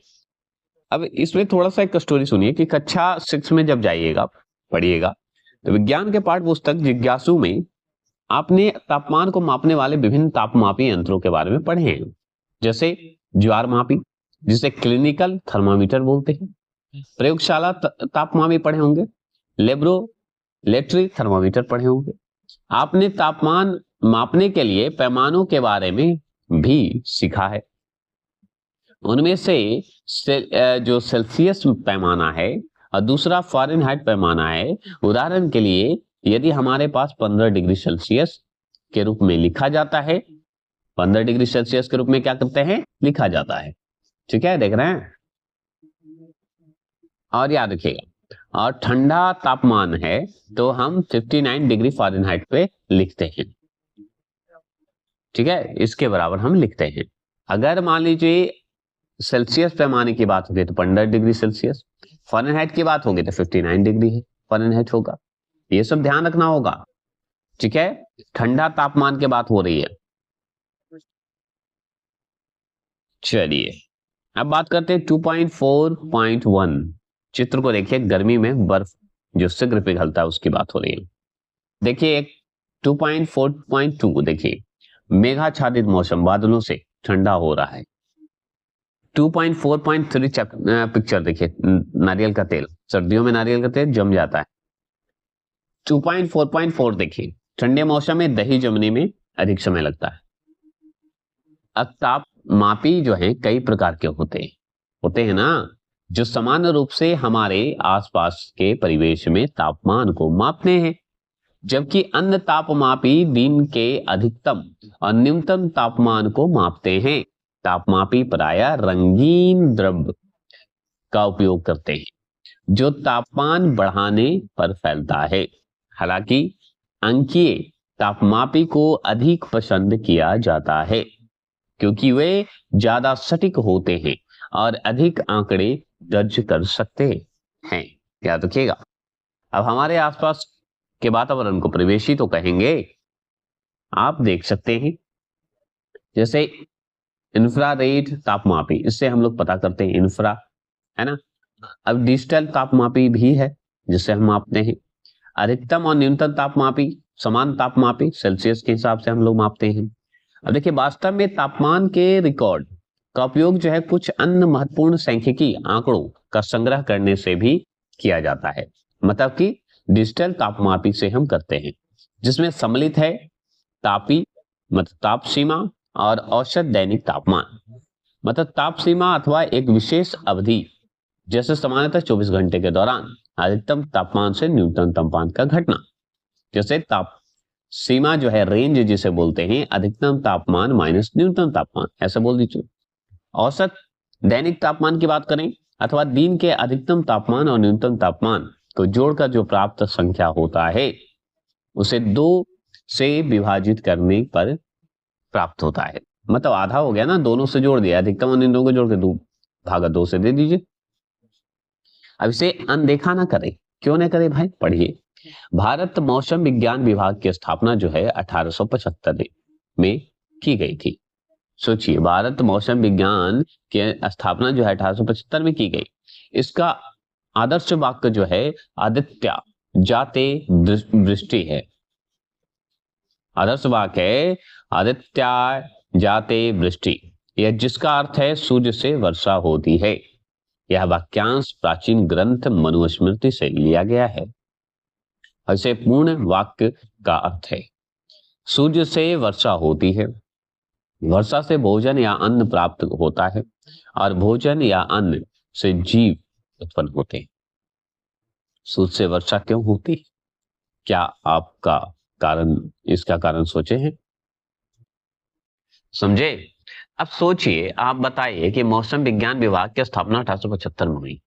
अब इसमें थोड़ा सा एक स्टोरी सुनिए कि कक्षा 6 में जब जाइएगा, पढ़िएगा, तो विज्ञान के पाठ्य पुस्तक जिज्ञासु में आपने तापमान को मापने वाले विभिन्न तापमापी यंत्रों के बारे में पढ़े हैं। जैसे ज्वार मापी, जिसे क्लिनिकल थर्मामीटर बोलते हैं। प्रयोगशाला तापमापी पढ़े होंगे। लेबोरेटरी थर्मामीटर पढ़े होंगे। आपने तापमान मापने के लिए पैमानों के बारे में भी सीखा है। उनमें से जो सेल्सियस पैमाना है और दूसरा फ़ारेनहाइट पैमाना है। उदाहरण के लिए यदि हमारे पास 15 डिग्री सेल्सियस के रूप में लिखा जाता है, 15 डिग्री सेल्सियस के रूप में क्या करते हैं, लिखा जाता है। ठीक है, देख रहे हैं? और याद रखिएगा, और ठंडा तापमान है तो हम 59 डिग्री फ़ारेनहाइट पे लिखते हैं। ठीक है, इसके बराबर हम लिखते हैं। अगर मान लीजिए सेल्सियस पैमाने की बात होगी तो 15 डिग्री सेल्सियस, फ़ारेनहाइट की बात होगी तो 59 डिग्री है फ़ारेनहाइट होगा। ये सब ध्यान रखना होगा। ठीक है, ठंडा तापमान की बात हो रही है। चलिए अब बात करते हैं 2.4.1। चित्र को देखिए, गर्मी में बर्फ जो शीघ्र पिघलता है उसकी बात हो रही है। देखिए एक 2.4.2 देखिए, मेघाच्छादित मौसम, बादलों से ठंडा हो रहा है। 2.4.3 पिक्चर देखिए, नारियल का तेल, सर्दियों में नारियल का तेल जम जाता है। 2.4.4 देखिए, ठंडे मौसम में दही जमने में अधिक समय लगता है। अब तापमापी जो है कई प्रकार के होते हैं ना, जो सामान्य रूप से हमारे आसपास के परिवेश में तापमान को मापते हैं, जबकि अन्य तापमापी दिन के अधिकतम और न्यूनतम तापमान को मापते हैं। तापमापी प्रायः रंगीन द्रव्य का उपयोग करते हैं जो तापमान बढ़ाने पर फैलता है। हालांकि अंकीय तापमापी को अधिक पसंद किया जाता है क्योंकि वे ज्यादा सटीक होते हैं और अधिक आंकड़े दर्ज कर सकते हैं। याद रखिएगा, अब हमारे आसपास के वातावरण को परिवेशी तो कहेंगे। आप देख सकते हैं जैसे इंफ्रारेड तापमापी, इससे हम लोग पता करते हैं इंफ्रा, है ना। अब डिजिटल तापमापी भी है जिससे हम मापते हैं। अधिकतम और न्यूनतम तापमापी, समान तापमापी सेल्सियस के हिसाब से हम लोग मापते हैं। अब देखिए, वास्तव में तापमान के रिकॉर्ड का उपयोग जो है कुछ अन्य महत्वपूर्ण सांख्यिकी आंकड़ों का संग्रह करने से भी किया जाता है। मतलब कि डिजिटल तापमापी से हम करते हैं, जिसमें सम्मिलित है तापी मतलब ताप सीमा और औसत दैनिक तापमान। मतलब ताप सीमा अथवा एक विशेष अवधि, जैसे सामान्यतः 24 घंटे के दौरान अधिकतम तापमान से न्यूनतम तापमान का घटना। जैसे ताप सीमा जो है, रेंज जिसे बोलते हैं, अधिकतम तापमान माइनस न्यूनतम तापमान, ऐसा बोल दीजिए। औसत दैनिक तापमान की बात करें अथवा दिन के अधिकतम तापमान और न्यूनतम तापमान को जोड़कर जो प्राप्त संख्या होता है, उसे 2 से विभाजित करने पर प्राप्त होता है। मतलब आधा हो गया ना, दोनों से जोड़ दिया, अधिकतम और न्यूनतम को जोड़ के 2 भागा 2 से दे दीजिए। अब इसे अनदेखा ना करें। क्यों ना करें भाई, पढ़िए। भारत मौसम विज्ञान विभाग की स्थापना जो है 1875 में की गई थी। सोचिए, भारत मौसम विज्ञान की स्थापना जो है 1875 में की गई। इसका आदर्श वाक्य जो है आदित्य जाते वृष्टि है। आदर्श वाक्य है आदित्य जाते वृष्टि, यह जिसका अर्थ है सूर्य से वर्षा होती है। यह वाक्यांश प्राचीन ग्रंथ मनुस्मृति से लिया गया है। ऐसे पूर्ण वाक्य का अर्थ है सूर्य से वर्षा होती है, वर्षा से भोजन या अन्न प्राप्त होता है, और भोजन या अन्न से जीव उत्पन्न होते हैं। सूर्य से वर्षा क्यों होती है? क्या आपका इसका कारण सोचे हैं? समझे? अब सोचिए, आप बताइए कि मौसम विज्ञान विभाग की स्थापना 1875 में हुई।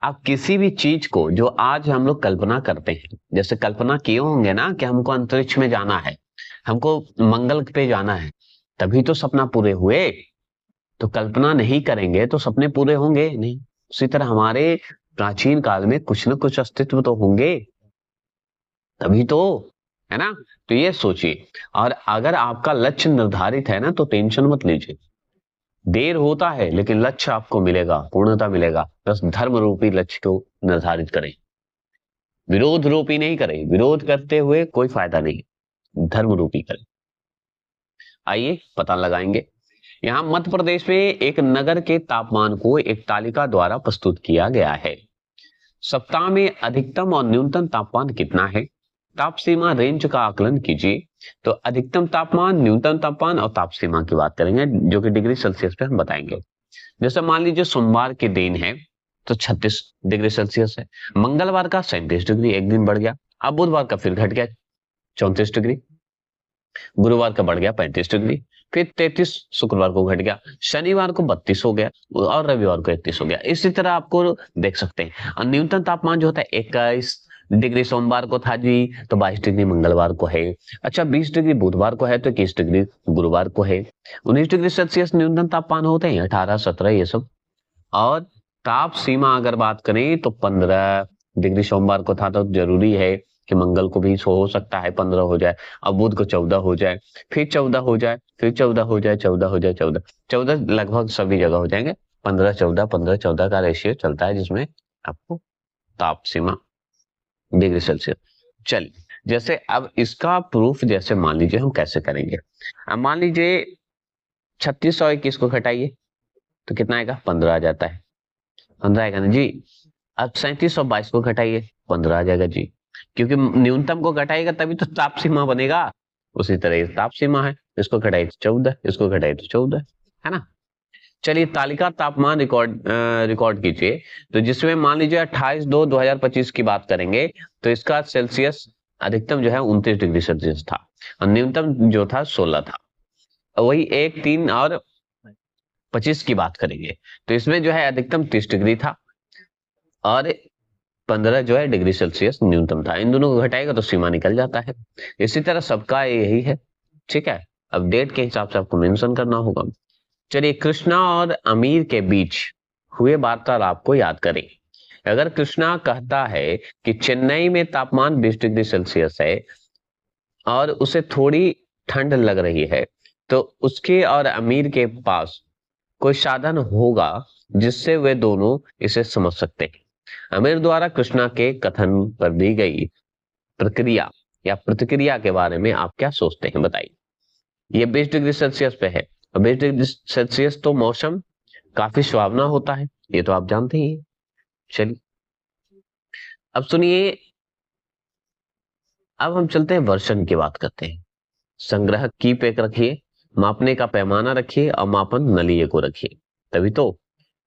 आप किसी भी चीज को जो आज हम लोग कल्पना करते हैं, जैसे कल्पना किए होंगे ना कि हमको अंतरिक्ष में जाना है, हमको मंगल पे जाना है, तभी तो सपना पूरे हुए। तो कल्पना नहीं करेंगे तो सपने पूरे होंगे नहीं। उसी तरह हमारे प्राचीन काल में कुछ न कुछ अस्तित्व तो होंगे, तभी तो, है ना? तो ये सोचिए। और अगर आपका लक्ष्य निर्धारित है ना, तो टेंशन मत लीजिए। देर होता है लेकिन लक्ष्य आपको मिलेगा, पूर्णता मिलेगा। बस धर्म रूपी लक्ष्य को निर्धारित करें, विरोध रूपी नहीं करें। विरोध करते हुए कोई फायदा नहीं, धर्म रूपी करें। आइए पता लगाएंगे। यहाँ मध्य प्रदेश में एक नगर के तापमान को एक तालिका द्वारा प्रस्तुत किया गया है। सप्ताह में अधिकतम और न्यूनतम तापमान कितना है? ताप सीमा रेंज का आकलन कीजिए। तो अधिकतम तापमान, न्यूनतम तापमान और ताप सीमा की बात करेंगे, जो कि डिग्री सेल्सियस पे हम बताएंगे। जैसे मान लीजिए सोमवार के दिन है तो 36 डिग्री सेल्सियस है, मंगलवार का 37 डिग्री, एक दिन बढ़ गया। अब बुधवार का फिर घट गया 34 डिग्री, गुरुवार का बढ़ गया 35 डिग्री, फिर 33 शुक्रवार को घट गया, शनिवार को 32 हो गया और रविवार को 31 हो गया। इसी तरह आपको देख सकते हैं। और न्यूनतम तापमान जो होता है 21 डिग्री सोमवार को था जी, तो 22 डिग्री मंगलवार को है। अच्छा, 20 डिग्री बुधवार को है, तो 21 डिग्री गुरुवार को है। 19 डिग्री सेल्सियस न्यूनतम तापमान होते हैं, 18, 17 ये सब। और ताप सीमा अगर बात करें तो 15 डिग्री सोमवार को था, तो जरूरी है कि मंगल को भी हो सकता है 15 हो जाए, अब बुध को 14 हो जाए, फिर 14 हो जाए, फिर 14 हो जाए, 14 हो जाए, 14 लगभग सभी जगह हो जाएंगे। 15, 14, 15, 14 का रेशियो चलता है, जिसमें आपको ताप सीमा डिग्री सेल्सियस। चलिए, जैसे अब इसका प्रूफ जैसे मान लीजिए हम कैसे करेंगे। अब मान लीजिए 36 और 21 को घटाइए तो कितना आएगा? 15 आ जाता है। 15 आएगा ना जी। अब 37 और 22 को घटाइए, 15 आ जाएगा जी, क्योंकि न्यूनतम को घटाएगा तभी तो ताप सीमा बनेगा। उसी तरह ये ताप सीमा है, इसको घटाए तो 14, इसको घटाए तो 14, है ना? चलिए तालिका तापमान रिकॉर्ड कीजिए। तो जिसमें मान लीजिए 28/2/2025 की बात करेंगे तो इसका सेल्सियस अधिकतम जो है 29 डिग्री सेल्सियस था और न्यूनतम जो था 16 था। वही 1, 3 और 25 की बात करेंगे तो इसमें जो है अधिकतम 30 डिग्री था और 15 जो है डिग्री सेल्सियस न्यूनतम था। इन दोनों को घटाएगा तो सीमा निकल जाता है। इसी तरह सबका यही है, ठीक है। अब डेट के हिसाब से आपको मेंशन करना होगा। चलिए, कृष्णा और अमीर के बीच हुए वार्तालाप को याद करें। अगर कृष्णा कहता है कि चेन्नई में तापमान 20 डिग्री सेल्सियस है और उसे थोड़ी ठंड लग रही है, तो उसके और अमीर के पास कोई साधन होगा जिससे वे दोनों इसे समझ सकते हैं। अमीर द्वारा कृष्णा के कथन पर दी गई प्रक्रिया या प्रतिक्रिया के बारे में आप क्या सोचते हैं, बताइए। ये 20 डिग्री सेल्सियस पे है, और 20 डिग्री सेल्सियस तो मौसम काफी सुहावना होता है, ये तो आप जानते ही हैं। चलिए अब सुनिए, अब हम चलते हैं वर्षन की बात करते हैं। संग्रह की पे रखिए, मापने का पैमाना रखिए और मापन नलिये को रखिए, तभी तो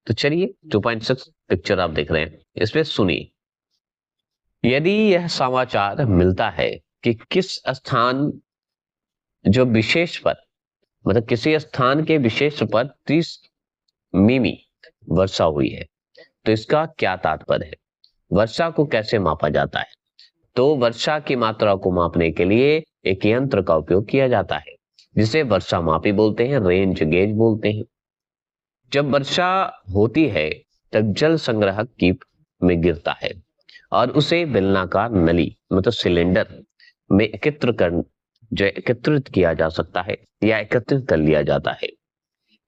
चलिए 2.6 पिक्चर आप देख रहे हैं, इसमें सुनिए। यदि यह समाचार मिलता है कि किस स्थान जो विशेष पर, मतलब किसी स्थान के विशेष पर 30 मिमी वर्षा हुई है, तो इसका क्या तात्पर्य है? वर्षा को कैसे मापा जाता है? तो वर्षा की मात्रा को मापने के लिए एक यंत्र का उपयोग किया जाता है, जिसे वर्षा मापी बोलते हैं, रेंज गेज बोलते हैं। जब वर्षा होती है तब जल संग्रह की में गिरता है और उसे बेलनाकार नली मतलब सिलेंडर में एकत्रित किया जा सकता है या एकत्रित कर लिया जाता है।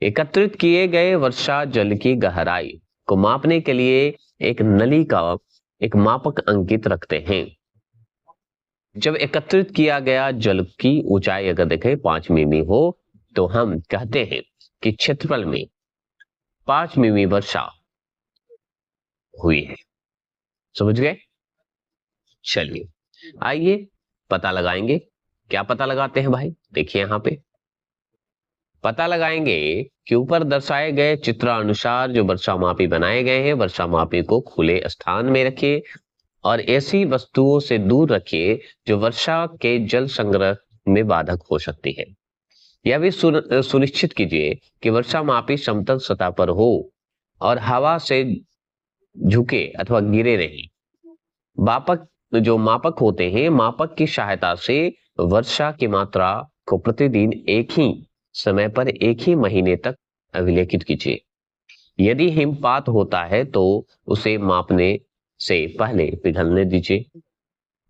एकत्रित किए गए वर्षा जल की गहराई को मापने के लिए एक नली का एक मापक अंकित रखते हैं। जब एकत्रित किया गया जल की ऊंचाई अगर देखें 5 मिमी हो, तो हम कहते हैं कि क्षेत्रफल में 5 मिमी वर्षा हुई है। समझ गए? चलिए आइए पता लगाएंगे। क्या पता लगाते हैं भाई? देखिए यहां पे पता लगाएंगे कि ऊपर दर्शाए गए चित्र अनुसार जो वर्षा मापी बनाए गए हैं, वर्षा मापी को खुले स्थान में रखिए और ऐसी वस्तुओं से दूर रखिए जो वर्षा के जल संग्रह में बाधक हो सकती है। यह भी सुनिश्चित कीजिए कि वर्षा मापी समतल सतह पर हो और हवा से झुके अथवा गिरे नहीं। मापक होते हैं, मापक की सहायता से वर्षा की मात्रा को प्रतिदिन एक ही समय पर एक ही महीने तक अभिलेखित कीजिए। यदि हिमपात होता है तो उसे मापने से पहले पिघलने दीजिए।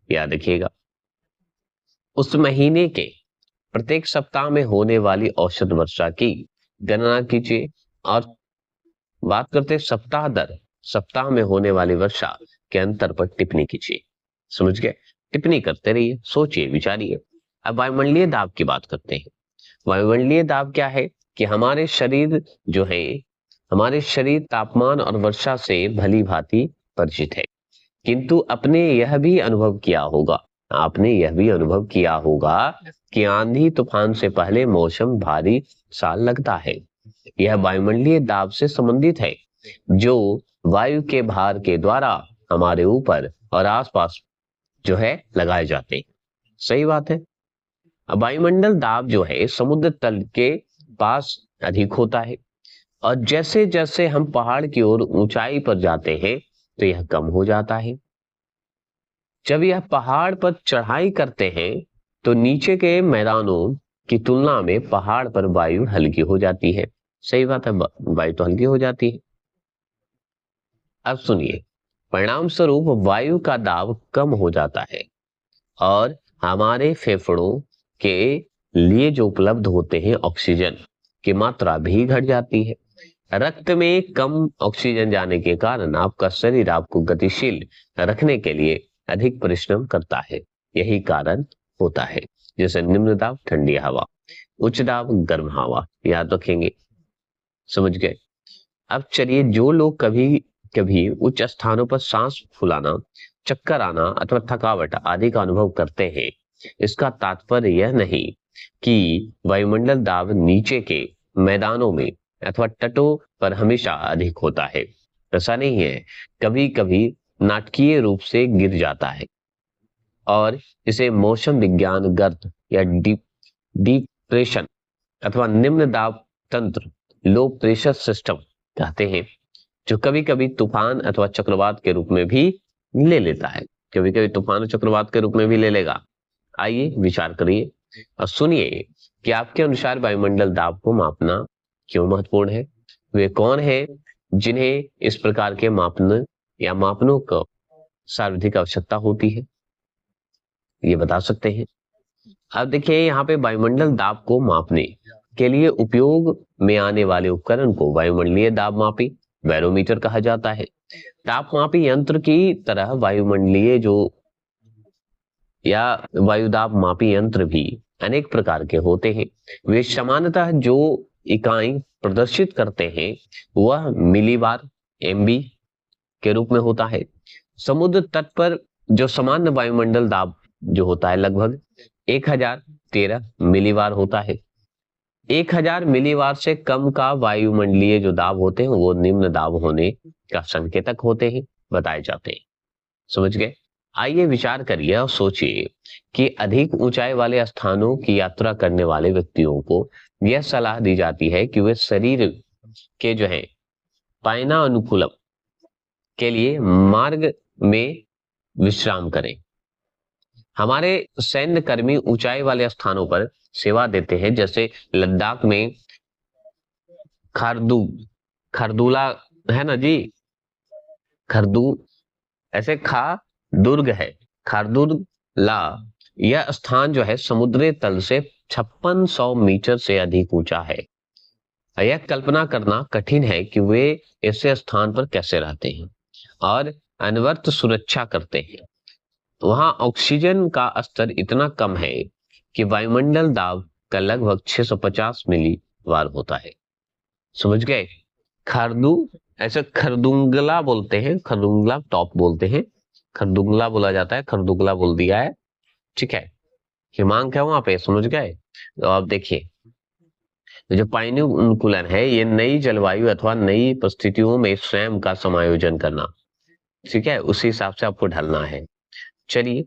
याद रखिएगा, उस महीने के प्रत्येक सप्ताह में होने वाली औसत वर्षा की गणना कीजिए और बात करते सप्ताह दर सप्ताह में होने वाली वर्षा के अंतर पर टिप्पणी कीजिए। समझ गए? टिप्पणी करते रहिए, सोचिए, विचारिए। अब वायुमंडलीय दाब की बात करते हैं। वायुमंडलीय दाब क्या है कि हमारे शरीर तापमान और वर्षा से भली भांति परिचित है, किंतु आपने यह भी अनुभव किया होगा कि आंधी तूफान से पहले मौसम भारी सा लगता है। यह वायुमंडलीय दाब से संबंधित है, जो वायु के भार के द्वारा हमारे ऊपर और आसपास लगाए जाते हैं। सही बात है। अब वायुमंडल दाब जो है समुद्र तल के पास अधिक होता है और जैसे जैसे हम पहाड़ की ओर ऊंचाई पर जाते हैं तो यह कम हो जाता है। जब यह पहाड़ पर चढ़ाई करते हैं तो नीचे के मैदानों की तुलना में पहाड़ पर वायु हल्की हो जाती है। सही बात है, वायु तो हल्की हो जाती है। अब सुनिए, परिणाम स्वरूप वायु का दाब कम हो जाता है और हमारे फेफड़ों के लिए जो उपलब्ध होते हैं ऑक्सीजन की मात्रा भी घट जाती है। रक्त में कम ऑक्सीजन जाने के कारण आपका शरीर आपको गतिशील रखने के लिए अधिक परिश्रम करता है। यही कारण होता है। जैसे निम्न दाब ठंडी हवा, उच्च दाब गर्म हवा, याद रखेंगे। समझ गए? अब चलिए, जो लोग कभी कभी उच्च स्थानों पर सांस फूलाना, चक्कर आना अथवा थकावट आदि का अनुभव करते हैं, इसका तात्पर्य यह नहीं कि वायुमंडल दाब नीचे के मैदानों में अथवा तटों पर हमेशा अधिक होता है। ऐसा नहीं है, कभी कभी नाटकीय रूप से गिर जाता है और इसे मौसम विज्ञान गर्त या डिप्रेशन अथवा निम्न दाब तंत्र, लो प्रेशर सिस्टम कहते हैं, जो कभी कभी तूफान अथवा चक्रवात के रूप में भी ले लेता है। कभी कभी तूफान और चक्रवात के रूप में भी ले लेगा। आइए विचार करिए और सुनिए कि आपके अनुसार वायुमंडल दाब को मापना क्यों महत्वपूर्ण है। वे कौन है जिन्हें इस प्रकार के मापनों को सर्वाधिक आवश्यकता होती है, ये बता सकते हैं। अब देखिए, यहाँ पे वायुमंडल दाब को मापने के लिए उपयोग में आने वाले उपकरण को वायुमंडलीय दाब मापी बैरोमीटर कहा जाता है। तापमापी यंत्र की तरह वायुमंडलीय जो या वायुदाब मापी यंत्र भी अनेक प्रकार के होते हैं। वे सामान्यतः जो इकाई प्रदर्शित करते हैं वह मिलीबार एमबी के रूप में होता है। समुद्र तट पर जो सामान्य वायुमंडल दाब जो होता है लगभग 1013 मिलीबार होता है। 1000 मिलीबार से कम का वायुमंडलीय जो दाब होते हैं वो निम्न दाब होने का संकेतक होते हैं, बताए जाते हैं। समझ गए? आइए विचार करिए और सोचिए कि अधिक ऊंचाई वाले स्थानों की यात्रा करने वाले व्यक्तियों को यह सलाह दी जाती है कि वे शरीर के जो है पायना अनुकूलम के लिए मार्ग में विश्राम करें। हमारे सैन्य कर्मी ऊंचाई वाले स्थानों पर सेवा देते हैं, जैसे लद्दाख में खरदूला है ना जी, खरदू ऐसे दुर्ग है, खारदुर्ला। यह स्थान जो है समुद्री तल से 5600 मीटर से अधिक ऊंचा है। यह कल्पना करना कठिन है कि वे ऐसे स्थान पर कैसे रहते हैं और अनवर्त सुरक्षा करते हैं। वहां ऑक्सीजन का स्तर इतना कम है कि वायुमंडल दाब का लगभग 650 मिली बार होता है। समझ गए? खरदू ऐसे खरदुंगला बोलते हैं, खरदुंगला टॉप बोलते हैं, खरदुंगला बोला जाता है, खरदुंगला बोल दिया है। ठीक है, हिमांक है वहां पे। समझ गए? तो आप देखिए, जो पाइन्यू अनुकूलन है ये नई जलवायु अथवा नई परिस्थितियों में स्वयं का समायोजन करना। ठीक है, उसी हिसाब से आपको ढलना है। चलिए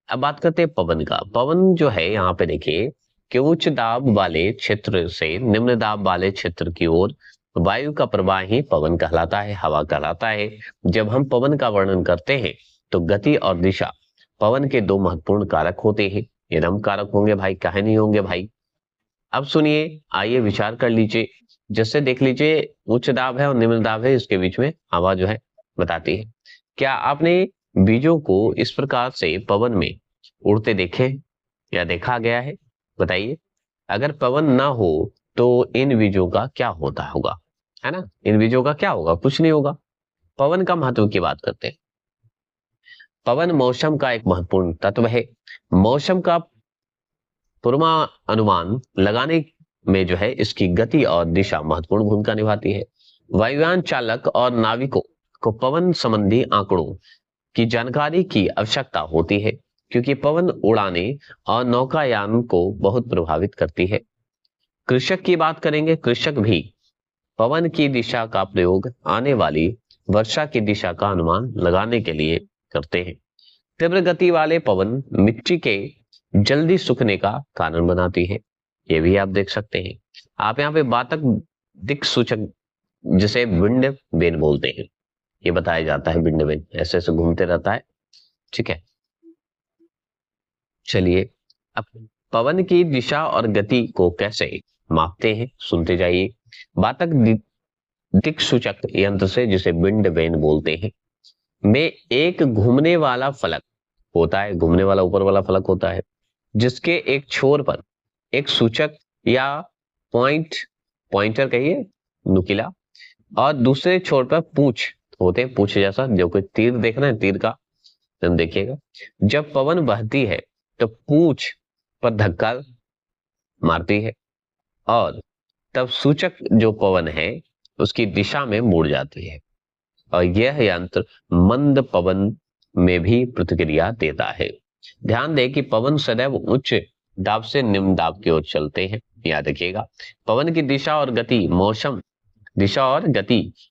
अब बात करते हैं पवन का। पवन जो है यहाँ पे देखिए कि उच्च दाब वाले क्षेत्र से निम्न दाब वाले क्षेत्र की ओर वायु का प्रवाह ही पवन कहलाता है, हवा कहलाता है। जब हम पवन का वर्णन करते हैं तो गति और दिशा पवन के दो महत्वपूर्ण कारक होते हैं। ये दम कारक होंगे भाई, काहे नहीं होंगे भाई। अब सुनिए, आइए विचार कर लीजिए। जैसे देख लीजिए, उच्च दाब है और निम्न दाब है, इसके बीच में हवा जो है बताती है। क्या आपने बीजों को इस प्रकार से पवन में उड़ते देखे या देखा गया है? बताइए। अगर पवन ना हो तो इन बीजों का क्या होता होगा, है ना? इन बीजों का क्या होगा? कुछ नहीं होगा। पवन का महत्व की बात करते हैं। पवन मौसम का एक महत्वपूर्ण तत्व है। मौसम का पूर्वानुमान लगाने में जो है इसकी गति और दिशा महत्वपूर्ण भूमिका निभाती है। वायुयान चालक और नाविकों को पवन संबंधी आंकड़ों की जानकारी की आवश्यकता होती है, क्योंकि पवन उड़ाने और नौकायान को बहुत प्रभावित करती है। कृषक की बात करेंगे, कृषक भी पवन की दिशा का प्रयोग आने वाली वर्षा की दिशा का अनुमान लगाने के लिए करते हैं। तीव्र गति वाले पवन मिट्टी के जल्दी सूखने का कारण बनाती है, ये भी आप देख सकते हैं। आप यहाँ पे बातक दिक् सूचक जिसे विंड वेन बोलते हैं, ये बताया जाता है। विंड वेन ऐसे ऐसे घूमते रहता है। ठीक है, चलिए अब पवन की दिशा और गति को कैसे मापते हैं सुनते जाइए। बातक दिक् सूचक यंत्र से, जिसे विंड वेन बोलते हैं, में एक घूमने वाला फलक होता है, घूमने वाला ऊपर वाला फलक होता है, जिसके एक छोर पर एक सूचक या पॉइंटर कहिए, नुकीला, और दूसरे छोर पर पूंछ होते हैं, पूंछ जैसा, जो कोई तीर देख रहे हैं, तीर का तुम देखिएगा। जब पवन बहती है तो पूंछ पर धक्का मारती है और तब सूचक जो पवन है उसकी दिशा में मुड़ जाती है, और यह यंत्र मंद पवन में भी प्रतिक्रिया देता है। ध्यान दें कि पवन सदैव उच्च दाब से निम्न दाब की ओर चलते हैं, याद रखिएगा। पवन की दिशा और गति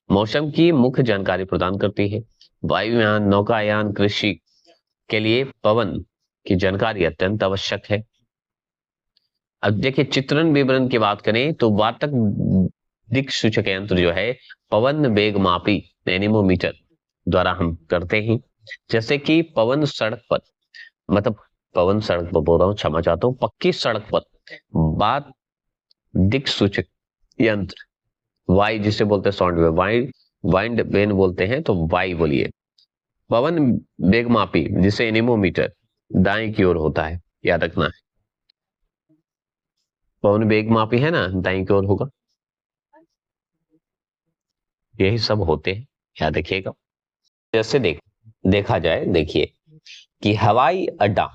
मौसम की मुख्य जानकारी प्रदान करती है। वायुयान, नौकायान, कृषि के लिए पवन की जानकारी अत्यंत आवश्यक है। अब देखिए, चित्रण विवरण की बात करें तो वातक दिक् सूचक यंत्र जो है पवन वेग मापी एनीमोमीटर द्वारा हम करते हैं। जैसे कि पवन सड़क पर, मतलब पवन सड़क पर बोल रहा हूं, क्षमा चाहता हूं, पक्की सड़क पर बात दिक् सूचक यंत्र वाई जिसे बोलते हैं साउंड वेव, वाइंड वेन बोलते हैं, तो वाई बोलिए। पवन वेग मापी जिसे एनीमोमीटर दाएं की ओर होता है, याद रखना है। पवन वेग मापी है ना, दाएं की ओर होगा। यही सब होते हैं, याद रखिएगा। जैसे देखा जाए, देखिए कि हवाई अड्डा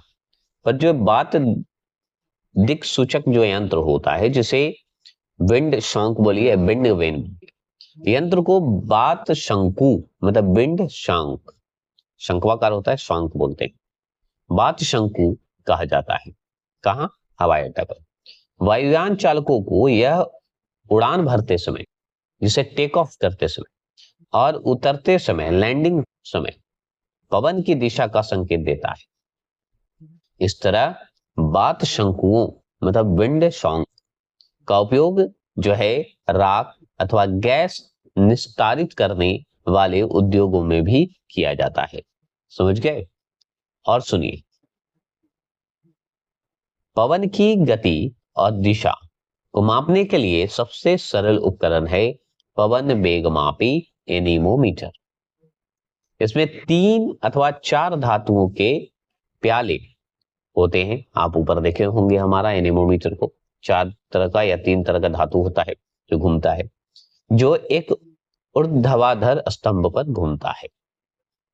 पर जो बात दिक् सूचक जो यंत्र होता है, जिसे विंड शंक बोलिए, विंड वेन, यंत्र को बात शंकु मतलब विंड शंक, शंक्वाकार होता है, शंक बोलते हैं, बात शंकु कहा जाता है। कहां? हवाई अड्डा पर। वायुयान चालकों को यह उड़ान भरते समय, जिसे टेक ऑफ करते समय और उतरते समय, लैंडिंग समय पवन की दिशा का संकेत देता है। इस तरह बात शंकुओं मतलब विंड शंक का उपयोग जो है राख अथवा गैस निस्तारित करने वाले उद्योगों में भी किया जाता है। समझ गए? और सुनिए, पवन की गति और दिशा को मापने के लिए सबसे सरल उपकरण है पवन वेग मापी एनीमोमीटर। इसमें 3 अथवा 4 धातुओं के प्याले होते हैं। आप ऊपर देखे होंगे हमारा एनीमोमीटर को, 4 तरह का या 3 तरह का धातु होता है जो घूमता है, जो एक ऊर्ध्वाधर स्तंभ पर घूमता है।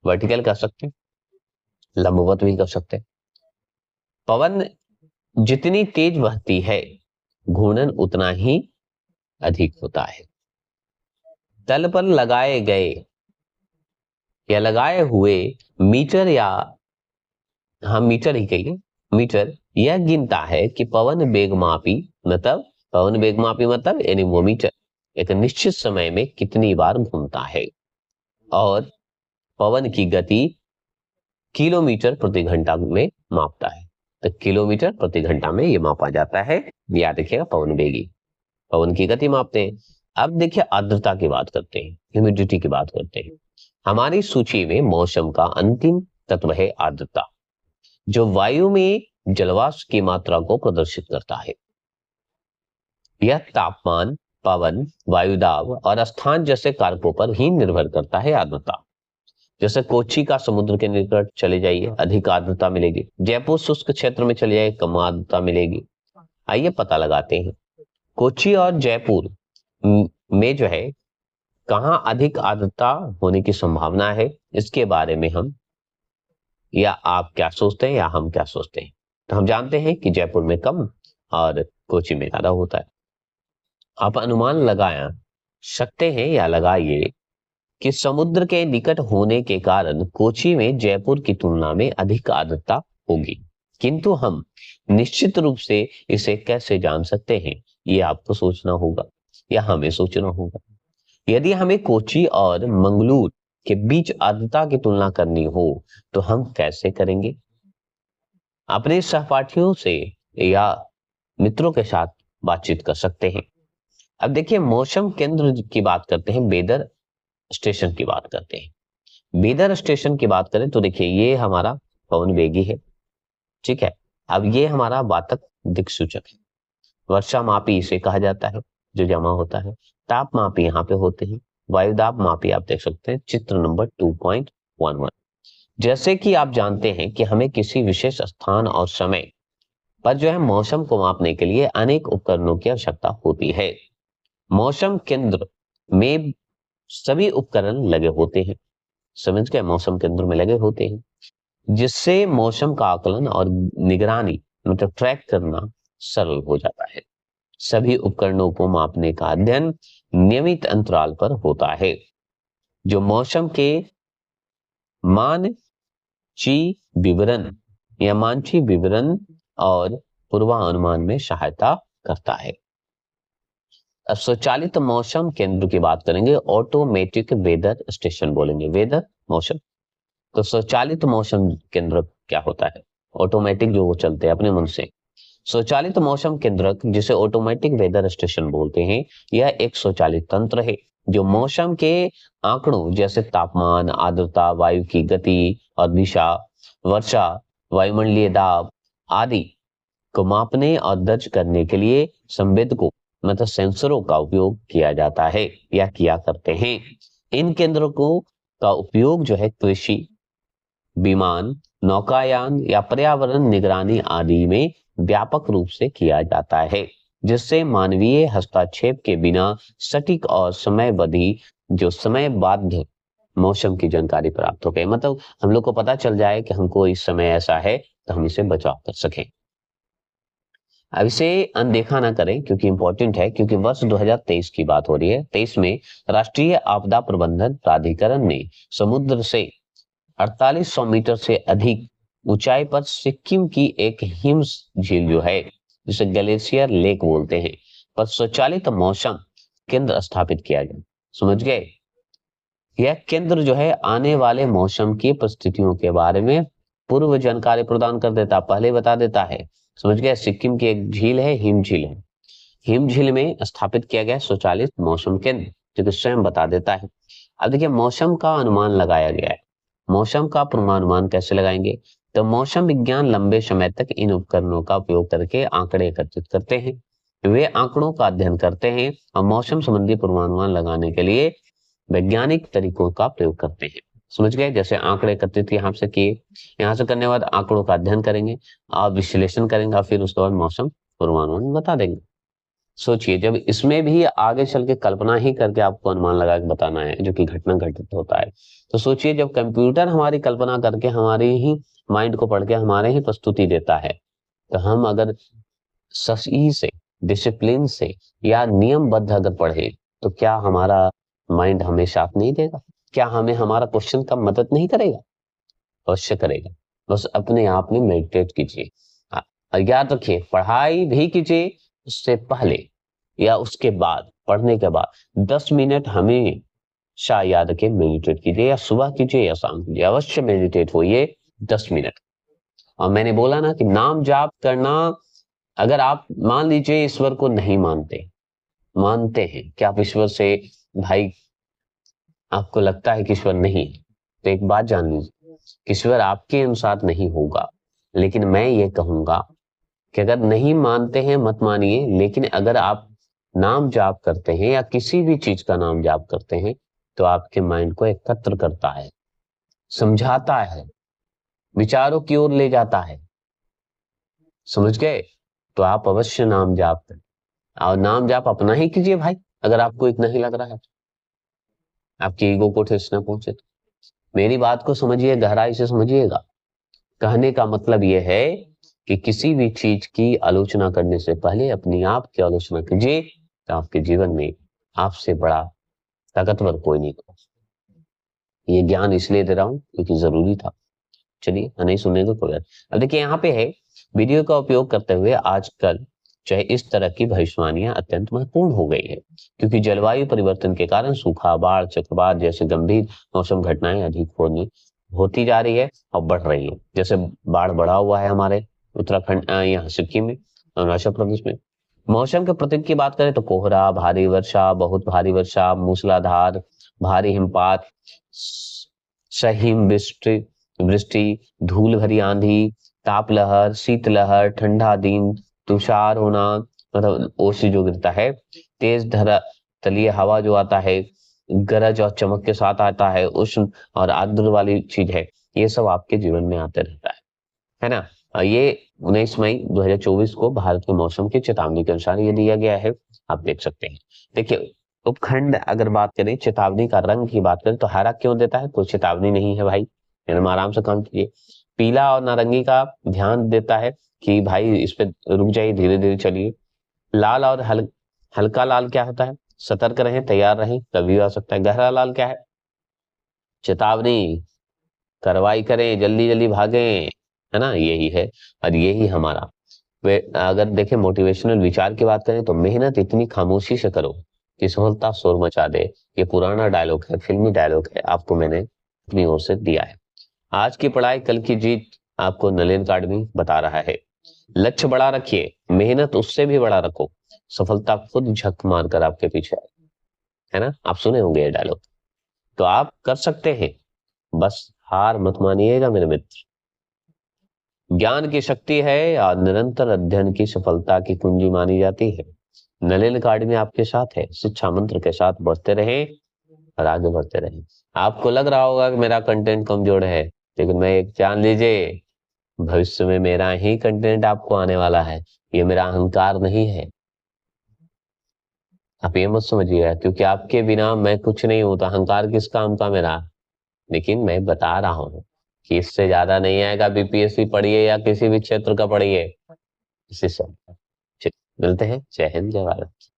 वर्टिकल कर सकते हैं, लंबवत भी कर सकते हैं। पवन जितनी तेज बहती है, घूर्णन उतना ही अधिक होता है। तल पर लगाए गए या लगाए हुए मीटर, या हम मीटर ही कहिए, मीटर यह गिनता है कि पवन वेगमापी मतलब एनीमोमीटर एक निश्चित समय में कितनी बार घूमता है, और पवन की गति किलोमीटर प्रति घंटा में मापता है। तो किलोमीटर प्रति घंटा में यह मापा जाता है। याद रखिएगा, पवन वेगी, पवन की गति मापते हैं। अब देखिए आर्द्रता की बात करते हैं, ह्यूमिडिटी की बात करते हैं। हमारी सूची में मौसम का अंतिम तत्व है आर्द्रता, जो वायु में जलवाष्प की मात्रा को प्रदर्शित करता है। यह तापमान, पवन, वायुदाब और स्थान जैसे कारकों पर ही निर्भर करता है। आर्द्रता जैसे कोच्चि का समुद्र के निकट चले जाइए, अधिक आर्द्रता मिलेगी। जयपुर शुष्क क्षेत्र में चले जाइए, कम आर्द्रता मिलेगी। आइए पता लगाते हैं, कोच्चि और जयपुर में जो है कहां अधिक आर्द्रता होने की संभावना है, इसके बारे में हम या आप क्या सोचते हैं या हम क्या सोचते हैं। तो हम जानते हैं कि जयपुर में कम और कोच्चि में ज्यादा होता है। आप अनुमान लगा सकते हैं या लगाइए कि समुद्र के निकट होने के कारण कोच्चि में जयपुर की तुलना में अधिक आर्द्रता होगी, किंतु हम निश्चित रूप से इसे कैसे जान सकते हैं, ये आपको सोचना होगा या हमें सोचना होगा। यदि हमें कोच्चि और मंगलूर के बीच आर्द्रता की तुलना करनी हो तो हम कैसे करेंगे? अपने सहपाठियों से या मित्रों के साथ बातचीत कर सकते हैं। अब देखिए, मौसम केंद्र की बात करते हैं, वेदर स्टेशन की बात करते हैं। वेदर स्टेशन की बात करें तो देखिए, ये हमारा पवन वेगी है, ठीक है। अब ये हमारा वातक दिक्सूचक है। वर्षा मापी इसे कहा जाता है, जो जमा होता है। ताप मापी यहाँ पे होते हैं। वायुदाब मापी आप देख सकते हैं चित्र नंबर 2.11। जैसे कि आप जानते हैं कि हमें किसी विशेष स्थान और समय पर जो है मौसम को मापने के लिए अनेक उपकरणों की आवश्यकता होती है। मौसम केंद्र में सभी उपकरण लगे होते हैं, समझ गए, मौसम केंद्र में लगे होते हैं, जिससे मौसम का आकलन और निगरानी मतलब ट्रैक करना सरल हो जाता है। सभी उपकरणों को मापने का अध्ययन नियमित अंतराल पर होता है, जो मौसम के मानची विवरण और पूर्वानुमान में सहायता करता है। अब स्वचालित मौसम केंद्र की बात करेंगे, ऑटोमेटिक वेदर स्टेशन बोलेंगे, वेदर मौसम। तो स्वचालित मौसम केंद्र क्या होता है? ऑटोमेटिक जो चलते हैं अपने मन से। स्वचालित मौसम केंद्र, जिसे ऑटोमेटिक वेदर स्टेशन बोलते हैं, यह एक स्वचालित तंत्र है जो मौसम के आंकड़ों जैसे तापमान, आर्द्रता, वायु की गति और दिशा, वर्षा, वायुमंडलीय दाब आदि को मापने और दर्ज करने के लिए संवेदकों मतलब सेंसरों का उपयोग किया जाता है या किया करते हैं। इन केंद्रों का उपयोग जो है कृषि, विमान, नौकायान या पर्यावरण निगरानी आदि में व्यापक रूप से किया जाता है, जिससे मानवीय हस्तक्षेप के बिना सटीक और समयबाध्य मौसम की जानकारी प्राप्त हो गई, मतलब हम लोग को पता चल जाए कि हमको इस समय ऐसा है तो हम इसे बचाव कर सकें। अब इसे अनदेखा ना करें क्योंकि इंपॉर्टेंट है, क्योंकि वर्ष 2023 की बात हो रही है। 23 में राष्ट्रीय आपदा प्रबंधन प्राधिकरण ने समुद्र से 4800 मीटर से अधिक ऊंचाई पर सिक्किम की एक हिम झील जो है, जिसे ग्लेशियर लेक बोलते हैं, पर स्वचालित मौसम केंद्र स्थापित किया गया। समझ गए? यह केंद्र जो है आने वाले मौसम की परिस्थितियों के बारे में पूर्व जानकारी प्रदान कर देता, पहले बता देता है। समझ गए? सिक्किम की एक झील है, हिम झील है। हिम झील में स्थापित किया गया स्वचालित मौसम केंद्र, जो कि स्वयं बता देता है। अब देखिए, मौसम का अनुमान लगाया गया है। मौसम का पूर्वानुमान कैसे लगाएंगे? तो मौसम विज्ञान लंबे समय तक इन उपकरणों का उपयोग करके आंकड़े एकत्रित करते हैं। वे आंकड़ों का अध्ययन करते हैं और मौसम संबंधी पूर्वानुमान लगाने के लिए वैज्ञानिक तरीकों का प्रयोग करते हैं। समझ गए? जैसे आंकड़े एकत्रित यहाँ से किए, यहाँ से करने के बाद आंकड़ों का अध्ययन करेंगे और विश्लेषण करेंगे और फिर उसके बाद मौसम पूर्वानुमान बता देंगे। सोचिए, जब इसमें भी आगे चल के कल्पना ही करके आपको अनुमान लगा के बताना है, जो कि घटना घटित होता है, तो सोचिए जब कंप्यूटर हमारी कल्पना करके हमारे ही माइंड को पढ़ के हमारे ही प्रस्तुति देता है, तो हम अगर सही से, डिसिप्लिन से या नियमबद्ध अगर पढ़े, तो क्या हमारा माइंड हमें साथ नहीं देगा? क्या हमें हमारा क्वेश्चन का मदद नहीं करेगा? अवश्य करेगा। बस अपने आप में मेडिटेट कीजिए। याद रखिए, पढ़ाई भी कीजिए, उससे पहले या उसके बाद, पढ़ने के बाद 10 मिनट हमेशा याद रखिए मेडिटेट कीजिए, या सुबह कीजिए या शाम कीजिए, अवश्य मेडिटेट होइए 10 मिनट। और मैंने बोला ना कि नाम जाप करना, अगर आप मान लीजिए ईश्वर को नहीं मानते हैं कि आप ईश्वर से, भाई आपको लगता है कि ईश्वर नहीं है, तो एक बात जान लीजिए, ईश्वर आपके अनुसार नहीं होगा। लेकिन मैं ये कहूंगा कि अगर नहीं मानते हैं मत मानिए, लेकिन अगर आप नाम जाप करते हैं या किसी भी चीज का नाम जाप करते हैं, तो आपके माइंड को एकत्र करता है, समझाता है, विचारों की ओर ले जाता है। समझ गए? तो आप अवश्य नाम जाप करें, और नाम जाप अपना ही कीजिए भाई, अगर आपको इतना ही लग रहा है, आपकी ईगो को ठेस न पहुंचे तो। मेरी बात को समझिए, गहराई से समझिएगा। कहने का मतलब यह है कि किसी भी चीज की आलोचना करने से पहले अपनी आप की आलोचना कीजिए, तो आपके जीवन में आपसे बड़ा ताकतवर कोई नहीं होगा। ये ज्ञान इसलिए दे रहा हूं क्योंकि जरूरी था। चलिए, नहीं सुनेंगे कोई बात। अब देखिए, यहाँ पे है, वीडियो का उपयोग करते हुए आजकल चाहे इस तरह की भविष्यवाणियां अत्यंत महत्वपूर्ण हो गई है, क्योंकि जलवायु परिवर्तन के कारण सूखा, बाढ़, चक्रवात जैसे गंभीर मौसम घटनाएं अधिक होती जा रही है और बढ़ रही है। जैसे बाढ़ बढ़ा हुआ है हमारे उत्तराखंड, यहाँ सिक्किम में, अरुणाचल प्रदेश में। मौसम के प्रतीक की बात करें तो कोहरा, भारी वर्षा, बहुत भारी वर्षा, मूसलाधार भारी हिमपात, सहिम वृष्टि, धूल भरी आंधी, ताप लहर, शीतलहर, ठंडा दिन, तुषार होना, मतलब ओसी जो गिरता है, तेज तलीय हवा जो आता है, गरज और चमक के साथ आता है, उष्ण और आर्द्र वाली चीज है, ये सब आपके जीवन में आते रहता है ना। ये 19 मई 2024 को भारत के मौसम की चेतावनी के अनुसार ये दिया गया है, आप देख सकते हैं। देखिए, उपखंड अगर बात करें, चेतावनी का रंग की बात करें तो हरा क्यों देता है? कोई चेतावनी नहीं है भाई, आराम से काम कीजिए। पीला और नारंगी का ध्यान देता है कि भाई इस पे रुक जाइए, धीरे धीरे चलिए। लाल और हल्का लाल क्या होता है? सतर्क रहें, तैयार रहें, कभी आ सकता है। गहरा लाल क्या है? चेतावनी, कार्रवाई करें, जल्दी जल्दी भागें, है ना, यही है। और यही हमारा अगर देखें मोटिवेशनल विचार की बात करें तो मेहनत इतनी खामोशी से करो कि सफलता शोर मचा दे। ये पुराना डायलॉग है, फिल्मी डायलॉग है, आपको मैंने अपनी ओर से दिया है। आज की पढ़ाई कल की जीत, आपको नलिन अकादमी बता रहा है। लक्ष्य बड़ा रखिए, मेहनत उससे भी बड़ा रखो, सफलता खुद झक मारकर आपके पीछे आए, है ना। आप सुने होंगे ये डायलॉग, तो आप कर सकते हैं, बस हार मत मानिएगा मेरे मित्र। ज्ञान की शक्ति है और निरंतर अध्ययन की सफलता की कुंजी मानी जाती है। नलिन अकादमी आपके साथ है, शिक्षा मंत्र के साथ बढ़ते रहें और आगे बढ़ते रहें। आपको लग रहा होगा कि मेरा कंटेंट कमजोर है, लेकिन मैं एक जान लीजिए, भविष्य में मेरा ही कंटेंट आपको आने वाला है। ये मेरा अहंकार नहीं है, आप ये मत समझिएगा, क्योंकि आपके बिना मैं कुछ नहीं होता। अहंकार किस काम का मेरा? लेकिन मैं बता रहा हूँ कि इससे ज्यादा नहीं आएगा। बीपीएससी पढ़िए या किसी भी क्षेत्र का पढ़िए, इसी से। मिलते हैं। जय हिंद, जय भारत।